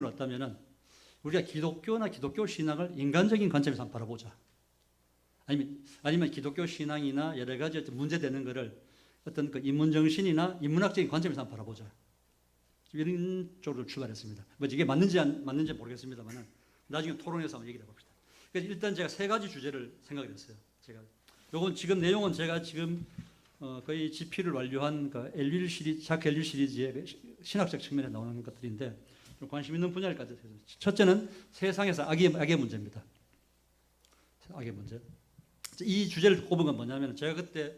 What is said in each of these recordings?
어떠면은 우리가 기독교나 기독교 신앙을 인간적인 관점에서 한번 바라보자. 아니면 기독교 신앙이나 여러 가지 문제되는 것을 어떤 그 인문정신이나 인문학적인 관점에서 한번 바라보자. 이런 쪽으로 출발했습니다. 뭐 이게 맞는지 안 맞는지 모르겠습니다만은 나중에 토론해서 한번 얘기를 해봅시다. 그래서 일단 제가 세 가지 주제를 생각을 했어요. 요건 지금 내용은 제가 지금 거의 집필을 완료한 그 엘릴 시리즈, 자크 엘릴 시리즈의 신학적 측면에 나오는 것들인데 좀 관심 있는 분야를 가져서 첫째는 세상에서 악의 문제입니다. 악의 문제. 이 주제를 꼽은 건 뭐냐면 제가 그때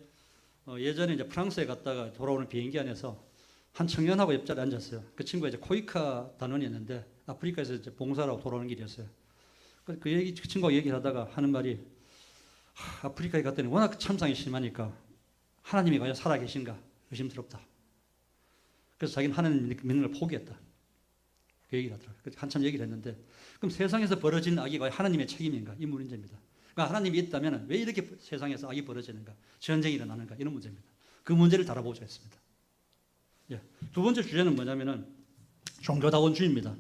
예전에 이제 프랑스에 갔다가 돌아오는 비행기 안에서 한 청년하고 옆자리에 앉았어요. 그 친구가 이제 코이카 단원이었는데 아프리카에서 이제 봉사를 하고 돌아오는 길이었어요. 그 친구가 얘기를 하다가 하는 말이 아프리카에 갔더니 워낙 참상이 심하니까 하나님이 과연 살아계신가 의심스럽다. 그래서 자기는 하나님 믿는 걸 포기했다. 그 얘기를 하더라고요. 한참 얘기를 했는데 그럼 세상에서 벌어진 악이 과연 하나님의 책임인가? 이 문제입니다. 그러니까 하나님이 있다면 왜 이렇게 세상에서 악이 벌어지는가? 전쟁이 일어나는가? 이런 문제입니다. 그 문제를 다뤄보자 했습니다. 예. 두 번째 주제는 뭐냐면은 종교다원주의입니다.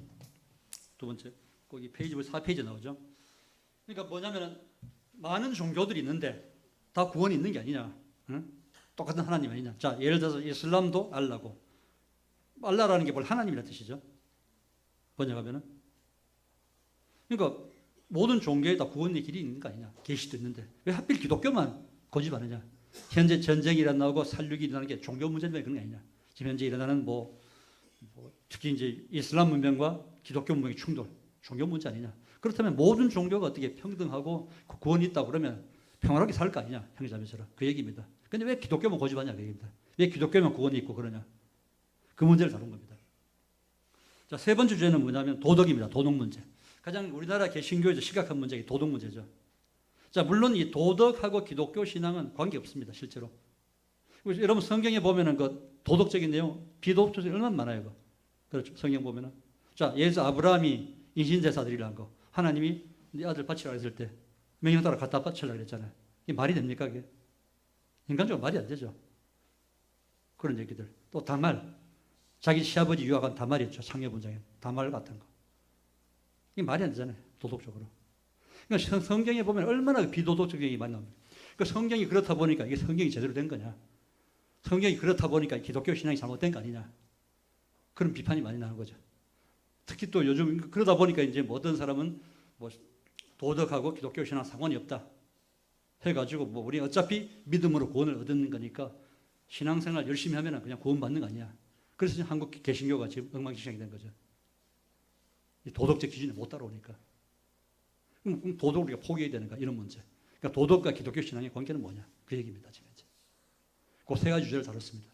두 번째. 거기 페이지 4페이지 나오죠. 그러니까 뭐냐면은 많은 종교들이 있는데 다 구원이 있는 게 아니냐. 응? 똑같은 하나님 아니냐. 자, 예를 들어서 이슬람도 알라고. 알라라는 게 뭘 하나님이라는 뜻이죠. 번역하면은. 그러니까 모든 종교에 다 구원의 길이 있는 거 아니냐. 계시도 있는데 왜 하필 기독교만 고집하느냐. 현재 전쟁이 일어나고 살육이 일어나는 게 종교 문제 때문에 그런 게 아니냐. 지금 현재 일어나는 특히 이제 이슬람 문명과 기독교 문명의 충돌. 종교 문제 아니냐. 그렇다면 모든 종교가 어떻게 평등하고 구원이 있다고 그러면 평화롭게 살 거 아니냐. 형제자매처럼. 그 얘기입니다. 근데 왜 기독교만 고집하냐. 그 얘기입니다. 왜 기독교만 구원이 있고 그러냐. 그 문제를 다룬 겁니다. 자, 세 번째 주제는 뭐냐면 도덕입니다. 도덕 문제. 가장 우리나라 개신교에서 심각한 문제가 도덕 문제죠. 자, 물론 이 도덕하고 기독교 신앙은 관계없습니다. 실제로. 여러분 성경에 보면은 그 도덕적인 내용, 비도덕적인 얼마나 많아요. 그렇죠. 성경 보면은. 자, 예를 들어서 아브라함이 인신제사 드리라는 거. 하나님이 네 아들 바치라고 했을 때 명령 따라 갖다 바치라고 그랬잖아요. 이게 말이 됩니까? 그게? 인간적으로 말이 안 되죠. 그런 얘기들. 또 다말. 자기 시아버지 유학한 다말이었죠. 창녀분장에. 다말 같은 거. 이게 말이 안 되잖아요. 도덕적으로. 그러니까 성경에 보면 얼마나 비도덕적인 얘기 많이 나옵니다. 그러니까 성경이 그렇다 보니까 이게 성경이 제대로 된 거냐. 성경이 그렇다 보니까 기독교 신앙이 잘못된 거 아니냐. 그런 비판이 많이 나는 거죠. 특히 또 요즘 그러다 보니까 이제 어떤 사람은 도덕하고 기독교 신앙 상관이 없다 해가지고 우리 어차피 믿음으로 구원을 얻는 거니까 신앙생활 열심히 하면 그냥 구원받는 거 아니야. 그래서 한국 개신교가 지금 엉망진창이 된 거죠. 도덕적 기준에 못 따라오니까. 그럼 도덕을 우리가 포기해야 되는가 이런 문제. 그러니까 도덕과 기독교 신앙의 관계는 뭐냐 그 얘기입니다. 지금 이제. 그 세 가지 주제를 다뤘습니다.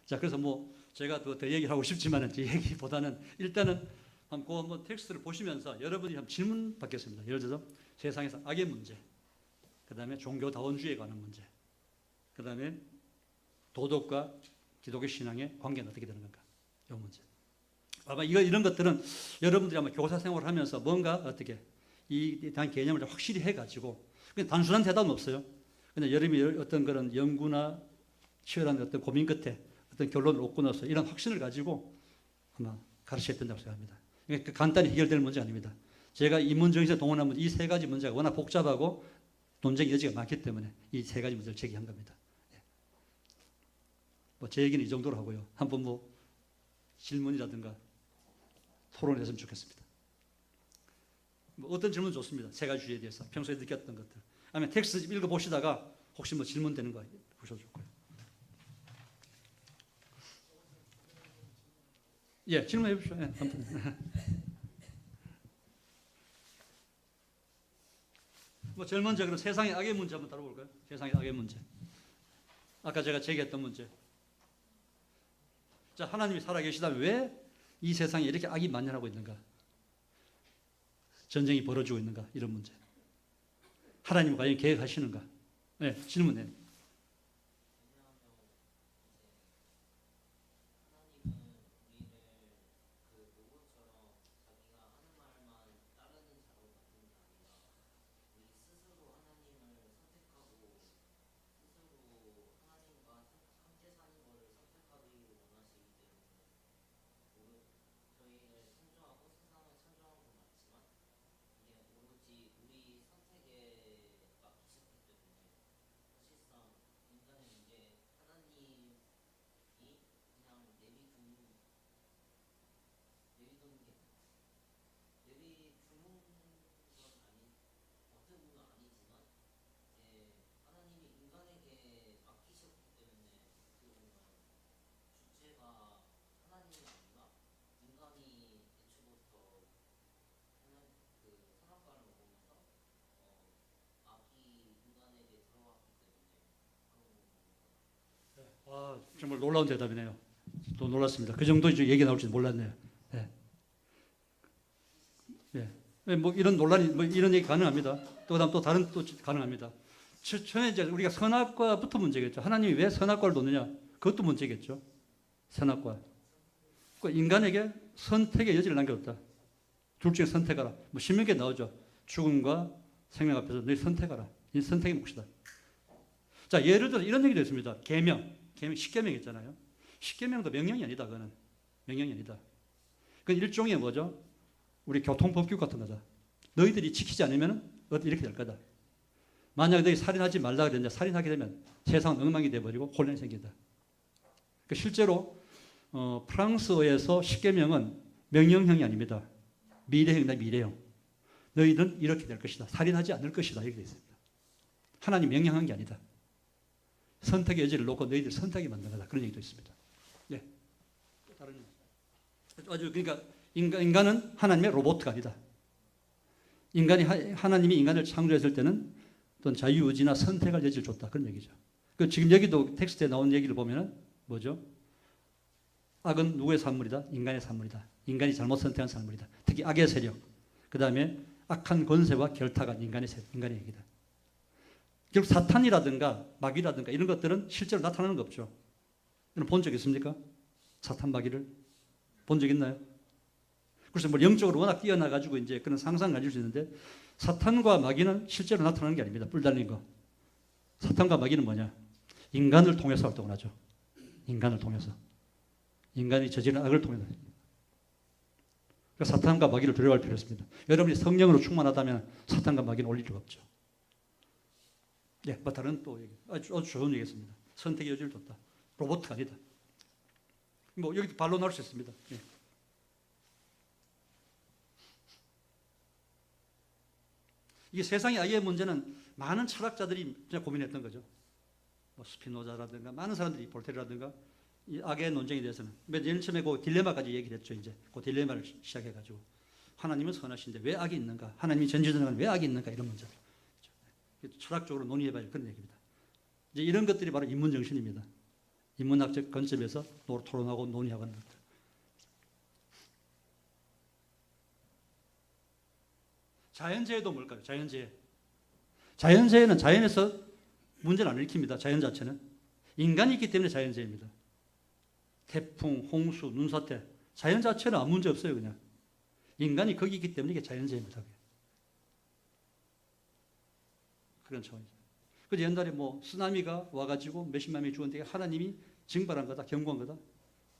자, 그래서 제가 더 얘기를 하고 싶지만은 그 얘기보다는 일단은 한번 텍스트를 보시면서 여러분이 한번 질문 받겠습니다. 예를 들어서 세상에서 악의 문제, 그 다음에 종교다원주의에 관한 문제, 그 다음에 도덕과 기독교 신앙의 관계는 어떻게 되는 건가 이 문제. 아마 이런 것들은 여러분들이 아마 교사 생활을 하면서 뭔가 어떻게 이 대한 개념을 확실히 해가지고 그냥 단순한 대답은 없어요. 근데 여러분이 어떤 그런 연구나 치열한 어떤 고민 끝에 어떤 결론을 얻고 나서 이런 확신을 가지고 아마 가르쳐야 된다고 생각합니다. 그러니까 간단히 해결될 문제 아닙니다. 제가 인문정신에 동원한 문제, 이 세 가지 문제가 워낙 복잡하고 논쟁의 여지가 많기 때문에 이 세 가지 문제를 제기한 겁니다. 제 얘기는 이 정도로 하고요. 한번 질문이라든가 토론을 했으면 좋겠습니다. 어떤 질문 좋습니다. 세 가지 주제에 대해서 평소에 느꼈던 것들. 아니면 텍스트 읽어보시다가 혹시 질문 되는 거 보셔도 좋고요. 예, 질문해 주십시오. 예, 제일 먼저 그럼 세상의 악의 문제 한번 다뤄볼까요? 세상의 악의 문제. 아까 제가 제기했던 문제. 자, 하나님이 살아계시다면 왜 이 세상에 이렇게 악이 만연하고 있는가? 전쟁이 벌어지고 있는가? 이런 문제. 하나님이 과연 계획하시는가? 네, 질문해. 아, 정말 놀라운 대답이네요. 또 놀랐습니다. 그 정도 이제 얘기 나올 줄 몰랐네요. 예. 예. 뭐 이런 논란이 뭐 이런 얘기 가능합니다. 또 그다음 또 다른 또 가능합니다. 처음에 이제 우리가 선악과부터 문제겠죠. 하나님이 왜 선악과를 놓느냐? 그것도 문제겠죠. 선악과. 그 인간에게 선택의 여지를 남겨뒀다. 둘 중에 선택하라. 뭐 신명기에 나오죠. 죽음과 생명 앞에서 너희 선택하라. 이 선택의 몫이다. 자, 예를 들어 이런 얘기도 있습니다. 계명, 십계명 있잖아요. 십계명도 명령이 아니다. 그거는 명령이 아니다. 그건 일종의 뭐죠? 우리 교통법규 같은 거다. 너희들이 지키지 않으면 이렇게 될 거다. 만약 너희 살인하지 말라 그랬는데 살인하게 되면 세상은 엉망이 돼버리고 혼란이 생긴다. 그러니까 실제로 프랑스어에서 십계명은 명령형이 아닙니다. 미래형이다. 미래형. 너희는 이렇게 될 것이다. 살인하지 않을 것이다. 이렇게 되어 있습니다. 하나님 명령한 게 아니다. 선택의 여지를 놓고 너희들 선택이 만든 거다. 그런 얘기도 있습니다. 예. 다른 아주 그러니까 인간은 하나님의 로봇가 아니다. 하나님이 인간을 창조했을 때는 어떤 자유의지나 선택할 여지를 줬다. 그런 얘기죠. 그 지금 여기도 텍스트에 나온 얘기를 보면은 뭐죠? 악은 누구의 산물이다? 인간의 산물이다. 인간이 잘못 선택한 산물이다. 특히 악의 세력. 그 다음에 악한 권세와 결탁가 인간의 얘기다. 결국 사탄이라든가 마귀라든가 이런 것들은 실제로 나타나는 거 없죠. 여러분 본 적 있습니까? 사탄 마귀를 본 적 있나요? 그래서 뭐 영적으로 워낙 뛰어나가지고 이제 그런 상상 가질 수 있는데 사탄과 마귀는 실제로 나타나는 게 아닙니다. 뿔 달린 거. 사탄과 마귀는 뭐냐? 인간을 통해서 활동을 하죠. 인간을 통해서. 인간이 저지른 악을 통해서. 그러니까 사탄과 마귀를 두려워할 필요 없습니다. 여러분이 성령으로 충만하다면 사탄과 마귀는 올 일이 없죠. 예, 뭐 다른 또 얘기. 아주 좋은 얘기였습니다. 선택의 여지를 뒀다. 로봇가 아니다. 뭐 여기 발로 나올 수 있습니다. 예. 이게 세상의 악의 문제는 많은 철학자들이 고민했던 거죠. 뭐 스피노자라든가 많은 사람들이 볼테르라든가 이 악의 논쟁에 대해서는 맨 처음에 그 딜레마까지 얘기를 했죠. 이제 그 딜레마를 시작해가지고 하나님은 선하신데 왜 악이 있는가? 하나님이 전지전능한 왜 악이 있는가? 이런 문제들. 철학적으로 논의해봐야 그런 얘기입니다. 이제 이런 것들이 바로 인문 정신입니다. 인문학적 관점에서 토론하고 논의하고 하는 것들. 자연재해도 뭘까요? 자연재해. 자연재해는 자연에서 문제를 안 일으킵니다. 자연 자체는. 인간이 있기 때문에 자연재해입니다. 태풍, 홍수, 눈사태. 자연 자체는 아무 문제 없어요. 그냥. 인간이 거기 있기 때문에 이게 자연재해입니다. 그런 차원이죠. 그래서 옛날에 뭐 쓰나미가 와가지고 몇십만 명이 죽었는데 하나님이 징발한 거다, 경고한 거다.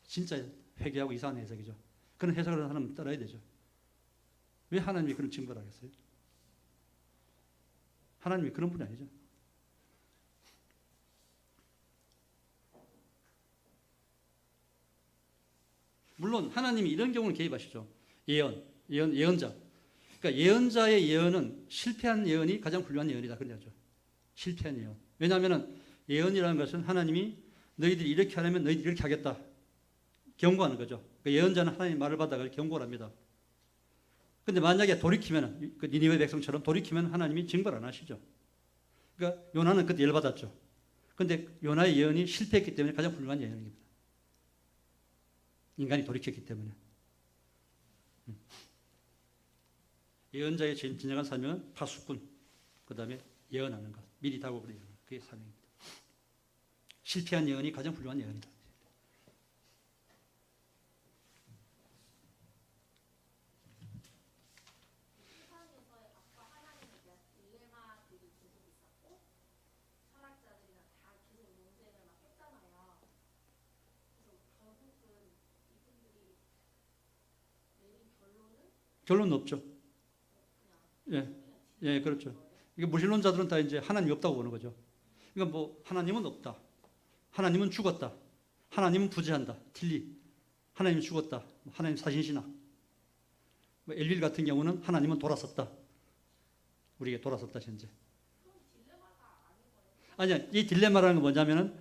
진짜 회개하고 이상한 해석이죠. 그런 해석을 하는 사람은 따라야 되죠. 왜 하나님이 그런 징벌을 하겠어요? 하나님이 그런 분이 아니죠. 물론 하나님이 이런 경우는 개입하시죠. 예언자. 그러니까 예언자의 예언은 실패한 예언이 가장 훌륭한 예언이다. 그런 거죠. 실패한 예언. 왜냐하면 예언이라는 것은 하나님이 너희들이 이렇게 하려면 너희들이 이렇게 하겠다. 경고하는 거죠. 그러니까 예언자는 하나님 말을 받아가 경고를 합니다. 근데 만약에 돌이키면, 그 니니웨 백성처럼 돌이키면 하나님이 징벌 안 하시죠. 그러니까 요나는 그때 열받았죠. 근데 요나의 예언이 실패했기 때문에 가장 훌륭한 예언입니다. 인간이 돌이켰기 때문에. 예언자의 진정한 사명은 파수꾼, 그 다음에 예언하는 것, 미리 다가오는 예언, 그게 사명입니다. 실패한 예언이 가장 훌륭한 예언이다. 결론은 없죠. 예, 예, 그렇죠. 이게 무신론자들은 다 이제 하나님이 없다고 보는 거죠. 그러니까 뭐 하나님은 없다, 하나님은 죽었다, 하나님은 부재한다, 틀리, 하나님이 죽었다, 하나님 사신신학. 뭐 엘빌 같은 경우는 하나님은 돌아섰다, 우리에게 돌아섰다 현재. 아니야, 이 딜레마라는 건 뭐냐면은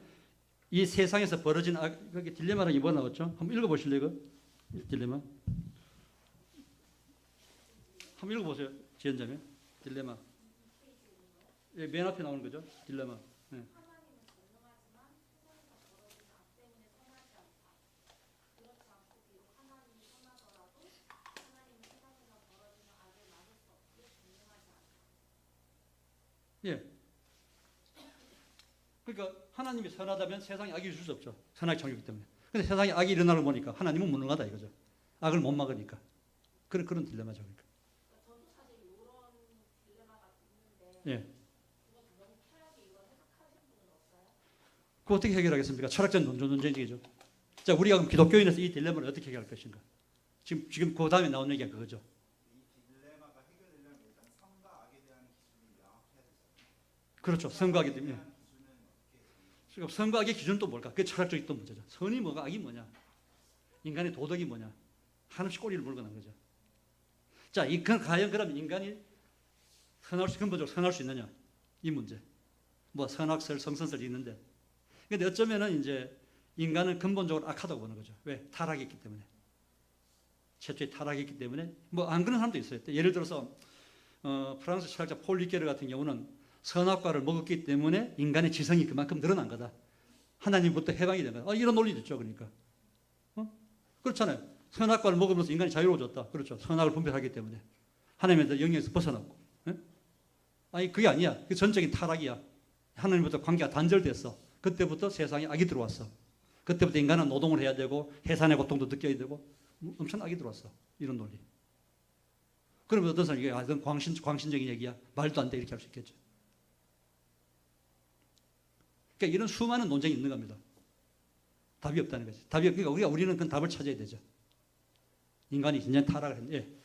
이 세상에서 벌어진 그게 딜레마라는 게 뭐 나왔죠? 한번 읽어보실래요? 그 딜레마. 한번 읽어보세요. 지연자매. 딜레마. 예, 맨 앞에 나오는 거죠. 딜레마. 예. 예. 그러니까 하나님이 선하다면 세상에 악이 있을 수 없죠. 선하게 창조했기 때문에. 근데 세상에 악이 일어나는 거 보니까 하나님은 무능하다 이거죠. 악을 못 막으니까. 그런 딜레마죠. 그러니까. 저도 사실 이런 딜레마가 있는데 예. 그건 너무 철학이 이걸 해석하시는 분은 없어요? 그거 어떻게 해결하겠습니까? 철학적 논쟁이죠. 자, 우리가 그럼 기독교인에서 이 딜레마를 어떻게 해결할 것인가? 지금 그 다음에 나온 얘기가 그거죠. 이 딜레마가 해결되려면 일단 선과 악에 대한 기준이 명확해야 되잖아요. 그렇죠. 선과 악에 기준은 대한. 어떻게 그러니까 선과 악의 기준은 또 뭘까? 그게 철학적인 또 문제죠. 선이 뭐가 악이 뭐냐? 인간의 도덕이 뭐냐? 한없이 꼬리를 물고 난 거죠. 자, 과연 그럼 인간이 근본적으로 선할 수 있느냐? 이 문제. 뭐 선악설, 성선설이 있는데. 근데 어쩌면은 이제 인간은 근본적으로 악하다고 보는 거죠. 왜? 타락했기 때문에. 최초에 타락했기 때문에. 뭐 안 그런 사람도 있어요. 예를 들어서 프랑스 철학자 폴 리케르 같은 경우는 선악과를 먹었기 때문에 인간의 지성이 그만큼 늘어난 거다. 하나님부터 해방이 된 거다. 이런 논리도 있죠. 그러니까. 그렇잖아요. 선악과를 먹으면서 인간이 자유로워졌다. 그렇죠. 선악을 분별하기 때문에. 하나님의 영역에서 벗어났고. 아니 그게 아니야. 그 전적인 타락이야. 하나님부터 관계가 단절됐어. 그때부터 세상에 악이 들어왔어. 그때부터 인간은 노동을 해야 되고 해산의 고통도 느껴야 되고 엄청 악이 들어왔어. 이런 논리. 그러면 어떤 사람이 이건 광신적인 얘기야. 말도 안 돼. 이렇게 할 수 있겠죠. 그러니까 이런 수많은 논쟁이 있는 겁니다. 답이 없다는 거지. 그러니까 우리는 그 답을 찾아야 되죠. 인간이 진짜 타락을 했는데. 예.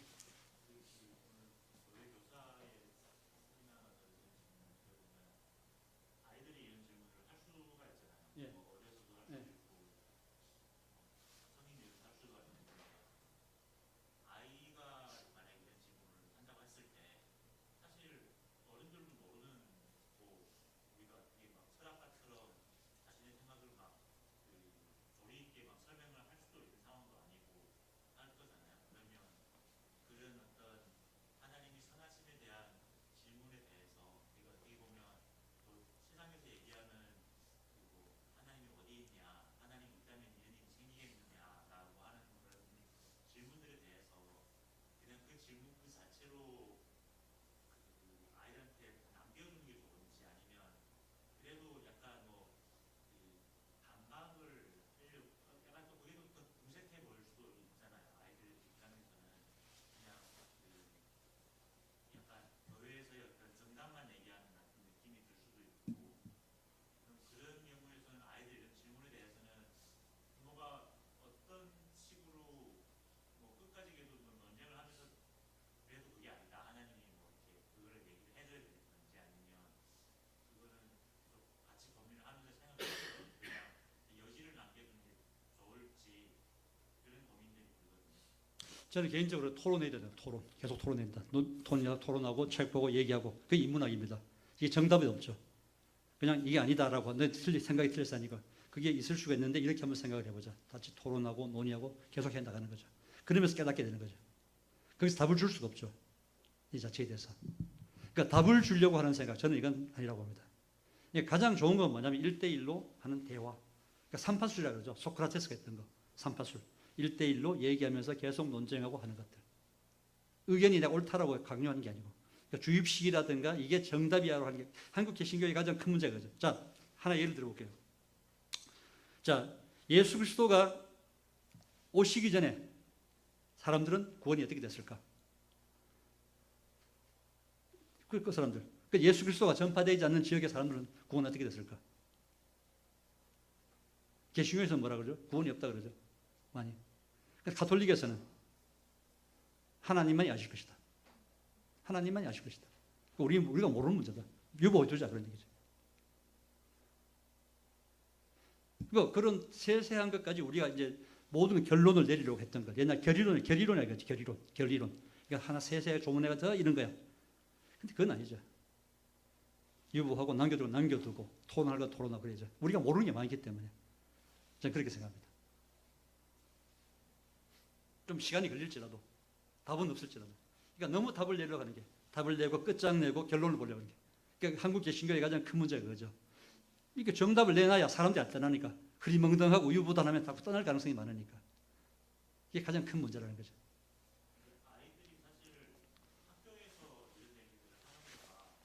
저는 개인적으로 토론해야 돼요. 토론. 계속 토론해야 된다. 토론하고 책 보고 얘기하고. 그게 인문학입니다. 이게 정답이 없죠. 그냥 이게 아니다라고 생각이 틀렸어 하니까 그게 있을 수가 있는데 이렇게 한번 생각을 해보자. 같이 토론하고 논의하고 계속 해 나가는 거죠. 그러면서 깨닫게 되는 거죠. 거기서 답을 줄 수가 없죠. 이 자체에 대해서. 그러니까 답을 주려고 하는 생각, 저는 이건 아니라고 봅니다. 가장 좋은 건 뭐냐면 1대1로 하는 대화. 그러니까 삼파술이라고 그러죠. 소크라테스가 했던 거. 삼파술. 1대1로 얘기하면서 계속 논쟁하고 하는 것들. 의견이 내가 옳다라고 강요하는 게 아니고. 그러니까 주입식이라든가 이게 정답이야라고 하는 게 한국 개신교의 가장 큰 문제가 그죠. 자, 하나 예를 들어볼게요. 자, 예수 그리스도가 오시기 전에 사람들은 구원이 어떻게 됐을까? 그 사람들. 예수 그리스도가 전파되지 않는 지역의 사람들은 구원 어떻게 됐을까? 개신교에서 뭐라 그러죠? 구원이 없다 그러죠. 많이. 가톨릭에서는 하나님만이 아실 것이다. 하나님만이 아실 것이다. 우리가 모르는 문제다. 유보해두자 그런 얘기죠. 그런 세세한 것까지 우리가 이제 모든 결론을 내리려고 했던 것. 옛날 결의론이라고 했지. 결의론. 그러니까 하나 세세하게 조문해가 더 이런 거야. 근데 그건 아니죠. 유보하고 남겨두고 토론하고 토론하고 그러죠. 우리가 모르는 게 많기 때문에. 저는 그렇게 생각합니다. 좀 시간이 걸릴지라도 답은 없을지라도. 그러니까 너무 답을 내려고 하는 게 답을 내고 끝장내고 결론을 보려고 하는 게. 그러니까 한국 개신교의 가장 큰 문제가 그거죠. 이렇게 정답을 내놔야 사람들이 안 떠나니까 흐리멍덩하고 우유부단하면 다 떠날 가능성이 많으니까. 이게 가장 큰 문제라는 거죠. 아이들이 사실 학교에서 이런 얘기를 하는 거가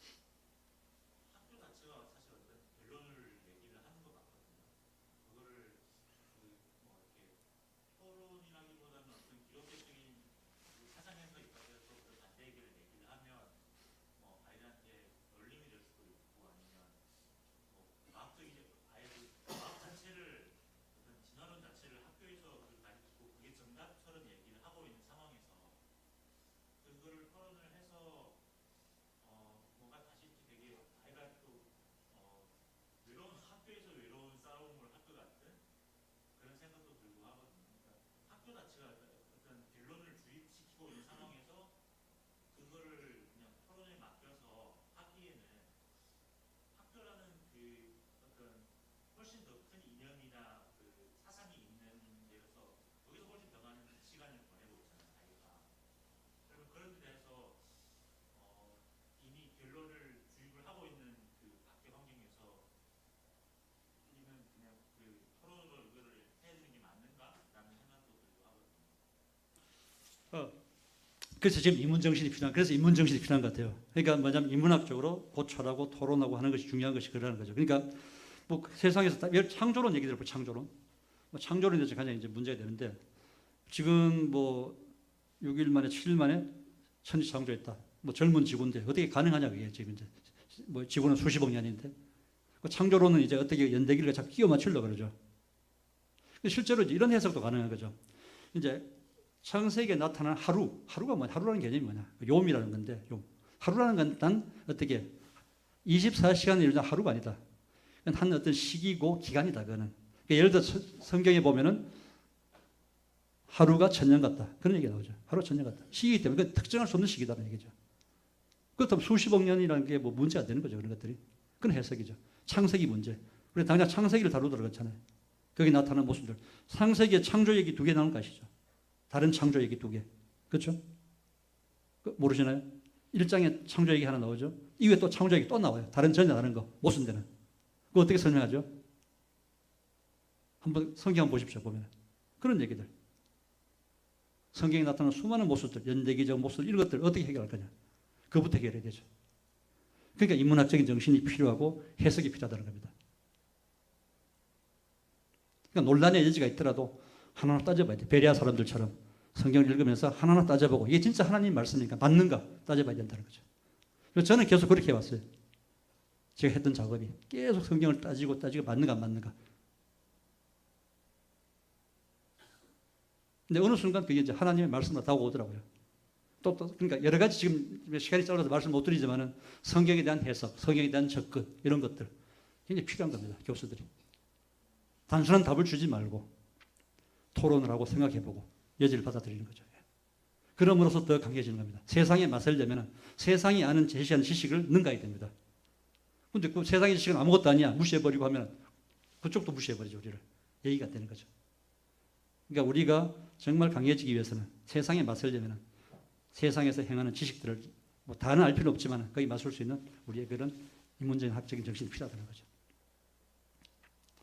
그래서 지금 인문정신이 필요한, 그래서 인문정신이 필요한 것 같아요. 그러니까 뭐냐면 인문학적으로 고찰하고 토론하고 하는 것이 중요한 것이 그러는 거죠. 그러니까 뭐 세상에서 창조론 얘기 들어보고 창조론. 뭐 창조론에 대해서 가장 이제 문제가 되는데 지금 뭐 6일 만에 7일 만에 천지 창조했다. 뭐 젊은 지구인데 어떻게 가능하냐 그게 지금 이제 뭐 지구는 수십억 년인데 그 창조론은 이제 어떻게 연대기를 자꾸 끼워 맞추려고 그러죠. 실제로 이제 이런 해석도 가능한 거죠. 이제 창세기에 나타난 하루가 뭐냐? 하루라는 개념이 뭐냐? 요음이라는 건데, 요. 하루라는 건 단 어떻게 24시간을 이루는 하루가 아니다. 그건 한 어떤 시기고 기간이다. 그거는. 그러니까 예를 들어 성경에 보면은 하루가 천년 같다. 그런 얘기가 나오죠. 하루 천년 같다. 시기이기 때문에 그 특정할 수 없는 시기다는 얘기죠. 그렇다면 수십억 년이라는 게 뭐 문제가 되는 거죠. 그런 것들이. 그건 해석이죠. 창세기 문제. 우리 당장 창세기를 다루도록 했잖아요. 거기 나타나는 모습들. 창세기에 창조 얘기 2개 나오는 거 아시죠? 다른 창조 얘기 2개. 그렇죠? 모르시나요? 1장에 창조 얘기 하나 나오죠. 이후에 또 창조 얘기 또 나와요. 다른 전혀 다른 거. 모순 되는. 그거 어떻게 설명하죠? 한번 성경 한번 보십시오. 보면. 그런 얘기들. 성경에 나타나는 수많은 모습들, 연대기적 모습들, 이런 것들 어떻게 해결할 거냐. 그것부터 해결해야 되죠. 그러니까 인문학적인 정신이 필요하고 해석이 필요하다는 겁니다. 그러니까 논란의 여지가 있더라도 하나하나 따져봐야 돼. 베레아 사람들처럼 성경을 읽으면서 하나하나 따져보고 이게 진짜 하나님 말씀이니까 맞는가 따져봐야 된다는 거죠. 그래서 저는 계속 그렇게 해왔어요. 제가 했던 작업이 계속 성경을 따지고 맞는가 안 맞는가. 근데 어느 순간 그게 이제 하나님의 말씀으로 다가오더라고요. 그러니까 여러 가지 지금 시간이 짧아서 말씀 못 드리지만은 성경에 대한 해석, 성경에 대한 접근 이런 것들 굉장히 필요한 겁니다. 교수들이. 단순한 답을 주지 말고 토론을 하고 생각해보고 여지를 받아들이는 거죠. 그럼으로써 더 강해지는 겁니다. 세상에 맞서려면 세상이 아는 제시하는 지식을 능가해야 됩니다. 그런데 그 세상의 지식은 아무것도 아니야 무시해버리고 하면 그쪽도 무시해버리죠. 우리를. 얘기가 되는 거죠. 그러니까 우리가 정말 강해지기 위해서는 세상에 맞서려면 세상에서 행하는 지식들을 뭐 다는 알 필요 없지만 거기 맞설 수 있는 우리의 그런 인문적인 학적인 정신이 필요하다는 거죠.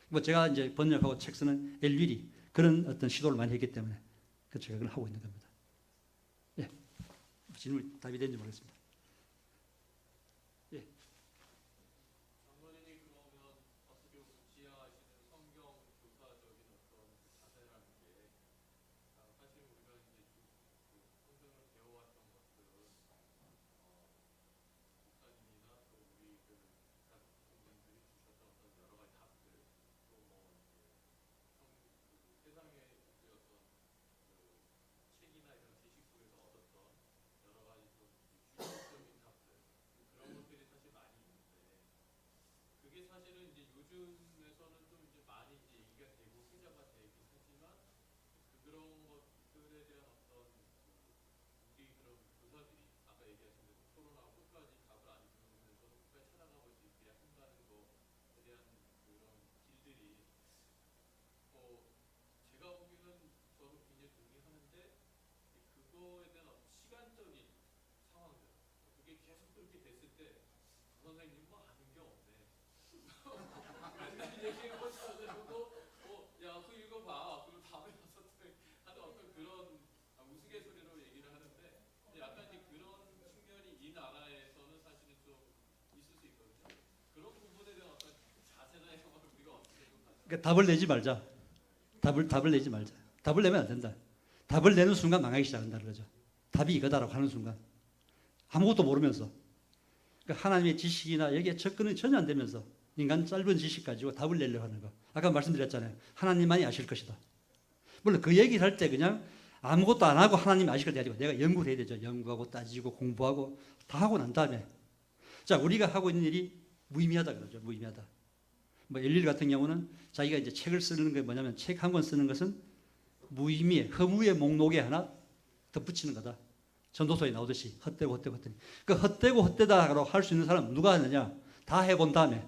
뭐 제가 이제 번역하고 책 쓰는 일일이 그런 어떤 시도를 많이 했기 때문에 그 제가 그걸 하고 있는 겁니다. 예. 질문 답이 되는지 모르겠습니다. 예. 장로님이 그러면 어떻게 보면 지향하시는 성경 교사적인 어떤 자세라는 게 사실 우리가 이제 그 성경을 배워왔던 것들은 목사님이나 또 우리 그 각 선생님들이 주셨던 어떤 여러 가지 답들 또 뭐 세상의 그 어떤 그 책이나 이런 지식 속에서 얻었던 여러 가지 또 주식적인 답들 그런 것들이 사실 많이 있는데 그게 사실은 이제 요즘에서는 좀 이제 많이 이제 얘기가 되고 회자가 되긴 하지만 그런 것들에 대한 어떤 우리 그런 교사들이 아까 얘기하신 대로 토론하고 끝까지 답을 안 주면서 끝까지 찾아가볼 수 있게 한다는 것에 대한 그런 길들이 제가 보기에는 저도 굉장히 동의하는데 그거에 대한 어떤 시간적인 상황들 그게 계속 그렇게 됐을 때 그 선생님 뭐 아는 게 없네 맨날 얘기해가지고 야 그거 읽어봐 그리고 다음에 가서 하는 어떤 그런 우스갯소리로 얘기를 하는데 약간 이제 그런 측면이 이 나라에서는 사실은 좀 있을 수 있거든요. 그런 부분에 대한 어떤 자세나 이런 걸 우리가 어떻게 좀 그러니까 답을 내지 말자. 답을 내지 말자. 답을 내면 안 된다. 답을 내는 순간 망하기 시작한다는 거죠. 답이 이거다라고 하는 순간. 아무것도 모르면서. 그러니까 하나님의 지식이나 여기에 접근이 전혀 안 되면서 인간 짧은 지식 가지고 답을 내려고 하는 거. 아까 말씀드렸잖아요. 하나님만이 아실 것이다. 물론 그 얘기를 할 때 그냥 아무것도 안 하고 하나님이 아실 것 가지고 내가 연구를 해야 되죠. 연구하고 따지고 공부하고 다 하고 난 다음에 자 우리가 하고 있는 일이 무의미하다 그러죠. 무의미하다. 뭐 엘릴 같은 경우는 자기가 이제 책을 쓰는 게 뭐냐면 책 한 권 쓰는 것은 무의미의 허무의 목록에 하나 덧붙이는 거다. 전도서에 나오듯이 헛되고 그 헛되고 헛되다라고 할 수 있는 사람 누가 하느냐? 다 해본 다음에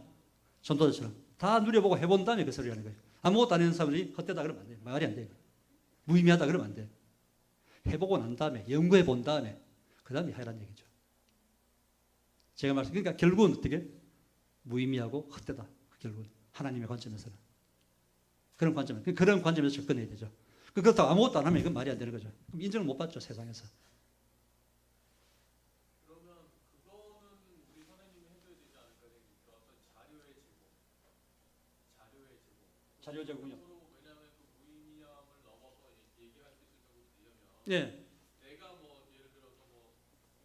전도자처럼 다 누려보고 해본 다음에 그 소리를 하는 거예요. 아무것도 안 하는 사람들이 헛되다 그러면 안 돼. 말이 안 돼. 무의미하다 그러면 안 돼. 해보고 난 다음에 연구해 본 다음에 그 다음에 하라는 얘기죠. 제가 그러니까 결국은 어떻게 무의미하고 헛되다. 결국은 하나님의 관점에서는 그런 관점에서 접근해야 되죠. 그렇다고 아무것도 안 하면 이건 말이 안 되는 거죠. 그럼 인정을 못 받죠, 세상에서. 그러면 그거는 우리 선생님이 해줘야 되지 않을까 생각해요. 어떤 자료의 제공. 자료 제공요. 왜냐하면 그 무의미함을 넘어서 얘기할 수 있을 정도 되려면 예. 내가 뭐 예를 들어서 뭐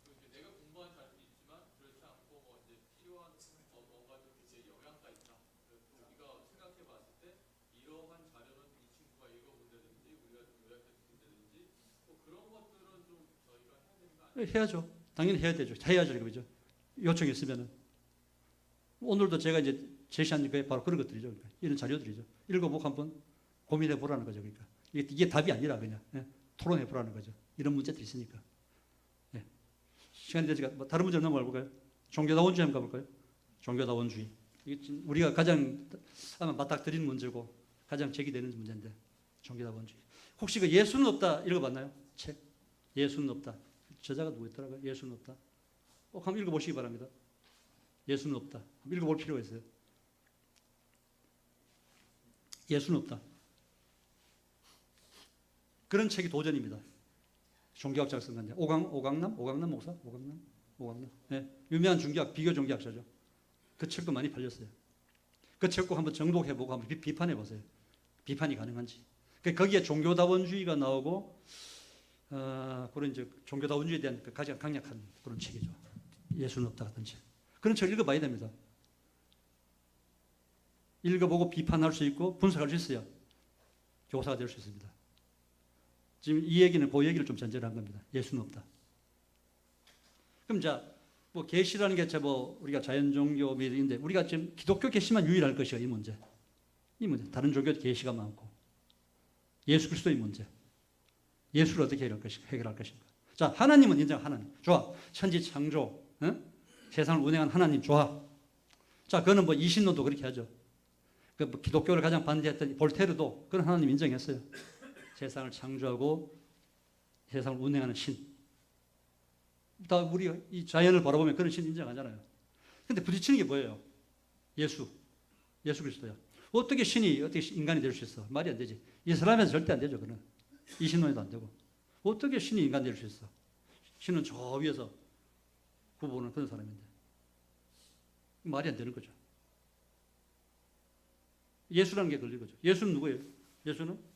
이렇게 내가 공부한 자료도 있지만 그렇지 않고 뭐 이제 필요한 뭔가 좀 이제 영향가 있다. 그래서 우리가 생각해봤을 때 이러한 자료는 이 친구가 읽어본다든지 우리가 좀 요약해서 준다든지 뭐 그런 것들은 좀 저희가 해야 되는 거 아니에요? 해야죠. 당연히 해야 되죠. 해야죠, 그죠? 요청이 있으면은. 오늘도 제가 이제 제시한 게 바로 그런 것들이죠. 그러니까 이런 자료들이죠. 읽어보고 한번 고민해 보라는 거죠. 그러니까 이게 답이 아니라 그냥 토론해 보라는 거죠. 이런 문제들이 있으니까. 예. 시간이 되니까 뭐 다른 문제 넘어가 볼까요? 종교다원주의 한번 가볼까요? 종교다원주의. 이게 우리가 가장 아마 맞닥뜨리는 문제고 가장 제기되는 문제인데 종교다원주의. 혹시 그 예수는 없다 읽어봤나요? 책. 예수는 없다. 저자가 누구였더라고요? 예수는 없다. 꼭 한번 읽어보시기 바랍니다. 예수는 없다. 한번 읽어볼 필요가 있어요. 예수는 없다. 그런 책이 도전입니다. 종교학자가 쓴 건데 오강남 목사? 오강남. 네. 유명한 종교학, 비교 종교학자죠. 그 책도 많이 팔렸어요. 그 책 꼭 한번 정독해보고 한번 비판해 보세요. 비판이 가능한지. 거기에 종교다원주의가 나오고 그런 이제 종교다원주의에 대한 가장 강력한 그런 책이죠. 예수는 없다 같은 책. 그런 책을 읽어봐야 됩니다. 읽어보고 비판할 수 있고 분석할 수 있어야 교사가 될 수 있습니다. 지금 이 얘기는 그 얘기를 좀 전제로 한 겁니다. 예수는 없다. 그럼 자, 뭐 계시라는 게 뭐 우리가 자연 종교 믿음인데 우리가 지금 기독교 계시만 유일할 것이야 이 문제. 이 문제. 다른 종교 계시가 많고 예수 그리스도의 문제. 예수를 어떻게 해결할 것인가. 자, 하나님은 인정 하나님. 좋아. 천지 창조, 세상을 운행한 하나님 좋아. 자, 그거는 뭐 이신론도 그렇게 하죠. 뭐 기독교를 가장 반대했던 볼테르도 그런 하나님 인정했어요. 세상을 창조하고 세상을 운행하는 신. 다 우리 이 자연을 바라보면 그런 신 인정하잖아요. 근데 부딪히는 게 뭐예요? 예수 그리스도야. 어떻게 신이 어떻게 인간이 될 수 있어? 말이 안 되지. 이 사람에서 절대 안 되죠. 그는 이신론에도 안 되고. 어떻게 신이 인간 될 수 있어? 신은 저 위에서 구보는 그런 사람인데 말이 안 되는 거죠. 예수라는 게 걸린 거죠. 예수는 누구예요? 예수는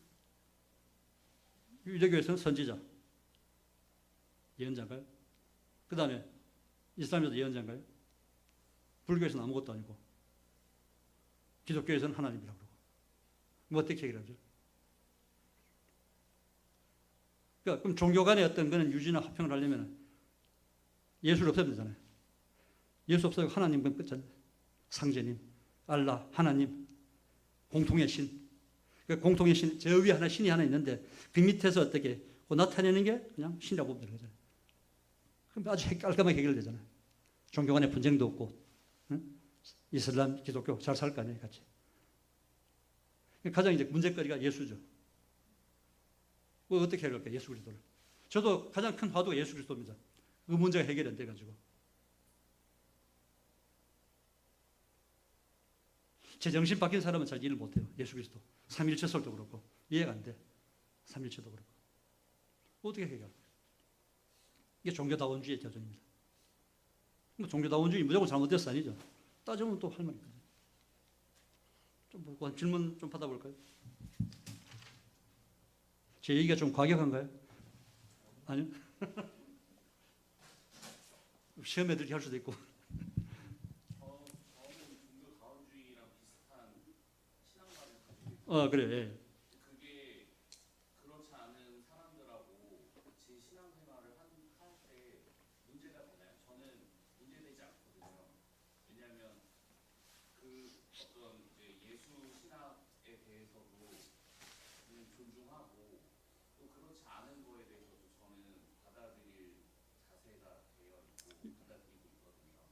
유대교에서는 선지자, 예언자인가요? 그 다음에 이슬람에서 예언자인가요? 불교에서는 아무것도 아니고 기독교에서는 하나님이라고 그러고 뭐 어떻게 해결하죠? 그러니까 그럼 종교 간의 어떤 거는 유지나 화평을 하려면 예수를 없애면 되잖아요. 예수 없어요. 하나님 그럼 끝잖아요. 상제님, 알라, 하나님, 공통의 신. 그 공통의 신, 저 위에 하나 신이 하나 있는데 그 밑에서 어떻게 나타내는 게 그냥 신이라고 보면 되는 거잖아요. 그럼 아주 깔끔하게 해결되잖아요. 종교 간의 분쟁도 없고, 이슬람, 기독교 잘 살 거 아니에요, 같이. 가장 이제 문제거리가 예수죠. 어떻게 해결할까요? 예수 그리스도를. 저도 가장 큰 화두가 예수 그리스도입니다. 그 문제가 해결이 안 돼가지고. 제 정신 바뀐 사람은 잘 이해를 못해요. 예수 그리스도. 삼일체설도 그렇고 이해가 안 돼. 삼일체도 그렇고. 어떻게 해결할까요? 이게 종교다원주의의 저전입니다. 뭐 종교다원주의 무조건 잘못됐어 아니죠. 따지면 또 할 말이 있거든요. 좀 질문 좀 받아볼까요? 제 얘기가 좀 과격한가요? 아니요? 시험 애들이 할 수도 있고. 그래. 예. 그게 그렇지 않은 사람들하고 같이 신앙생활을 할 때 문제가 되나요? 저는 문제되지 않거든요. 왜냐하면 그 어떤 이제 예수 신학에 대해서도 존중하고 또 그렇지 않은 거에 대해서도 저는 받아들일 자세가 되어 있고 받아들이고 있거든요.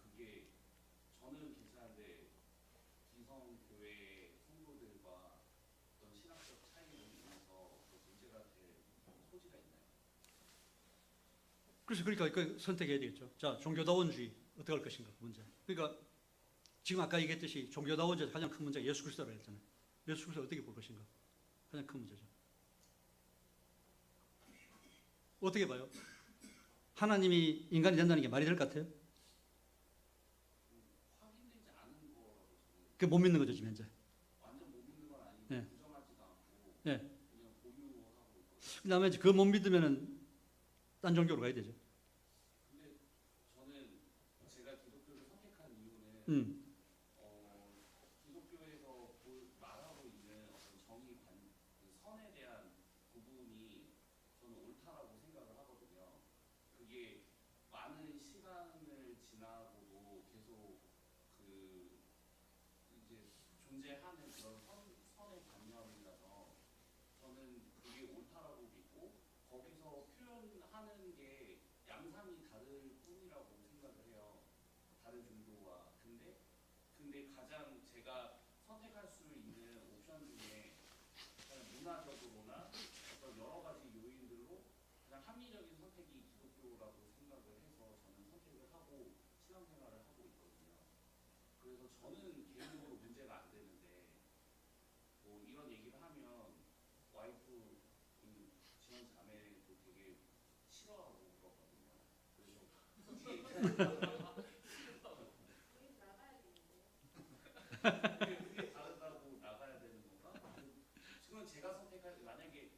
그게 저는 괜찮은데 기성교회 성도들과 어떤 신학적 차이로 인해서 문제가 될 소지가 있나요? 그래서 그러니까 선택해야 되겠죠. 자, 종교다원주의 어떻게 할 것인가 그 문제. 그러니까 지금 아까 얘기했듯이 종교다원주의 가장 큰 문제가 예수 그리스도라고 했잖아요. 예수 그리스도 어떻게 볼 것인가 가장 큰 문제죠. 어떻게 봐요? 하나님이 인간이 된다는 게 말이 될 것 같아요? 확인되지 않은 거라고 저는 그 못 믿는 거죠 지금 현재. 완전 못 믿는 건 아니고 네. 부정하지도 않고 예. 그냥 보유하고 있거든요. 그다음에 그 못 믿으면은 딴 종교로 가야 되죠. 근데 저는 제가 기독교를 선택한 이유는 음. 기독교에서 말하고 있는 어떤 그 선에 대한 부분이 저는 옳다라고 생각을 하거든요. 그게 많은 시간을 지나고도 계속 그 이제 존재하는 그런 선의 관념이라서 저는 그게 옳다라고 믿고 거기서 표현하는 게 양상이 다를 뿐이라고 생각을 해요. 다른 종교와 근데 가장 제가 선택할 수 있는 옵션 중에 그냥 문화적으로나 어떤 여러 가지 요인들로 그냥 합리적인 선택이 기독교라고 생각을 해서 저는 선택을 하고 신앙생활을 하고 있거든요. 그래서 저는 개인적으로 문제가 안 되는데 뭐 이런 얘기를 하면 와이프 지원 자매도 되게 싫어하고 그러거든요. 그래서 굳이 우리 나가야겠는데요. 그게 다르다고 나가야 되는 건가? 지금 제가 선택할 때 만약에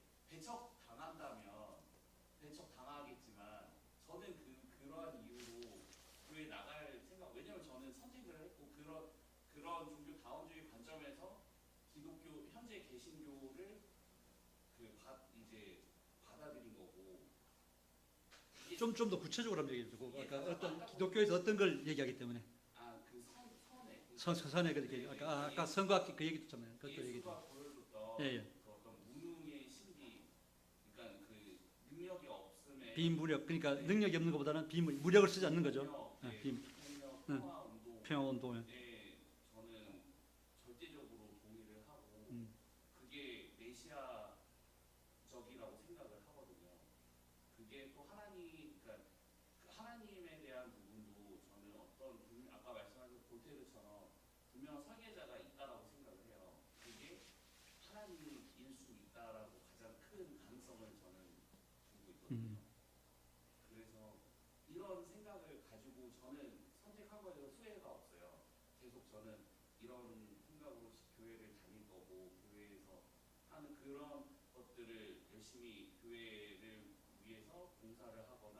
배척당하겠지만 저는 그러한 이유로 교회 나갈 생각 왜냐면 저는 선택을 했고 그런 종교 다원주의 관점에서 기독교 현재 개신교를 이제 받아들인 거고 좀 더 구체적으로 한번 얘기해 주고 아까 어떤 기독교에서 어떤 걸 얘기하기 때문에 선에 그렇게 아까 선과 그 얘기도 있잖아요. 그것도 얘기 좀. 예수가 보여줬던 예, 예. 그 어떤 무능의 신비, 그러니까 그 능력이 없음에 비무력 그러니까 능력이 없는 것보다는 무력을 쓰지 않는 거죠. 네, 비- 폭력, 응. 평화 운동 평화 운동에. 네, 저는 절대적으로 동의를 하고 음. 그게 메시아적이라고 생각을 하거든요. 그게 또 그러니까 그 하나님에 대한 부분도 저는 아까 말씀하신 볼테르처럼 분명 설계자가 있다라고 생각을 해요. 그게 하나님일 수 있다라고 가장 큰 가능성을 저는 두고 있거든요. 그래서 이런 생각을 가지고 저는 선택한 거에 대해서 후회가 없어요. 계속 저는 이런 생각으로 교회를 다닐 거고 교회에서 하는 그런 것들을 열심히 교회를 위해서 봉사를 하거나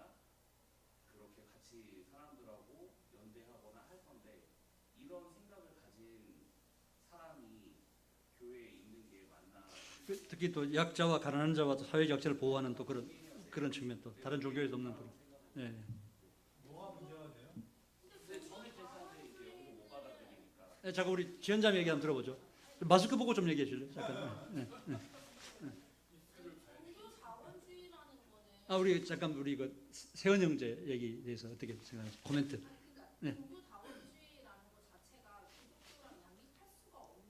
그렇게 같이 사람들하고 연대하거나 할 건데 이런 생각을 가진 사람이 교회에 있는 게 맞나? 특히 또 약자와 가난한 자와 사회적 약자를 보호하는 또 그런 측면도 다른 종교에서 없는 부분. 예. 뭐가 문제가 돼요? 근데 저는 괜찮은데 이제 여기서 못 받아들이니까. 예, 잠깐 우리 지원자님 얘기 한번 들어보죠. 마스크 보고 좀 얘기해 주실래요? 잠깐. 예. 종교 자원주의라는 거는 아 우리 잠깐 우리 그 세원 형제 얘기에 대해서 어떻게 생각하세요? 코멘트. 그러니까 네. 종교 자원주의라는 것 자체가 기독교랑 양립할 수가 없는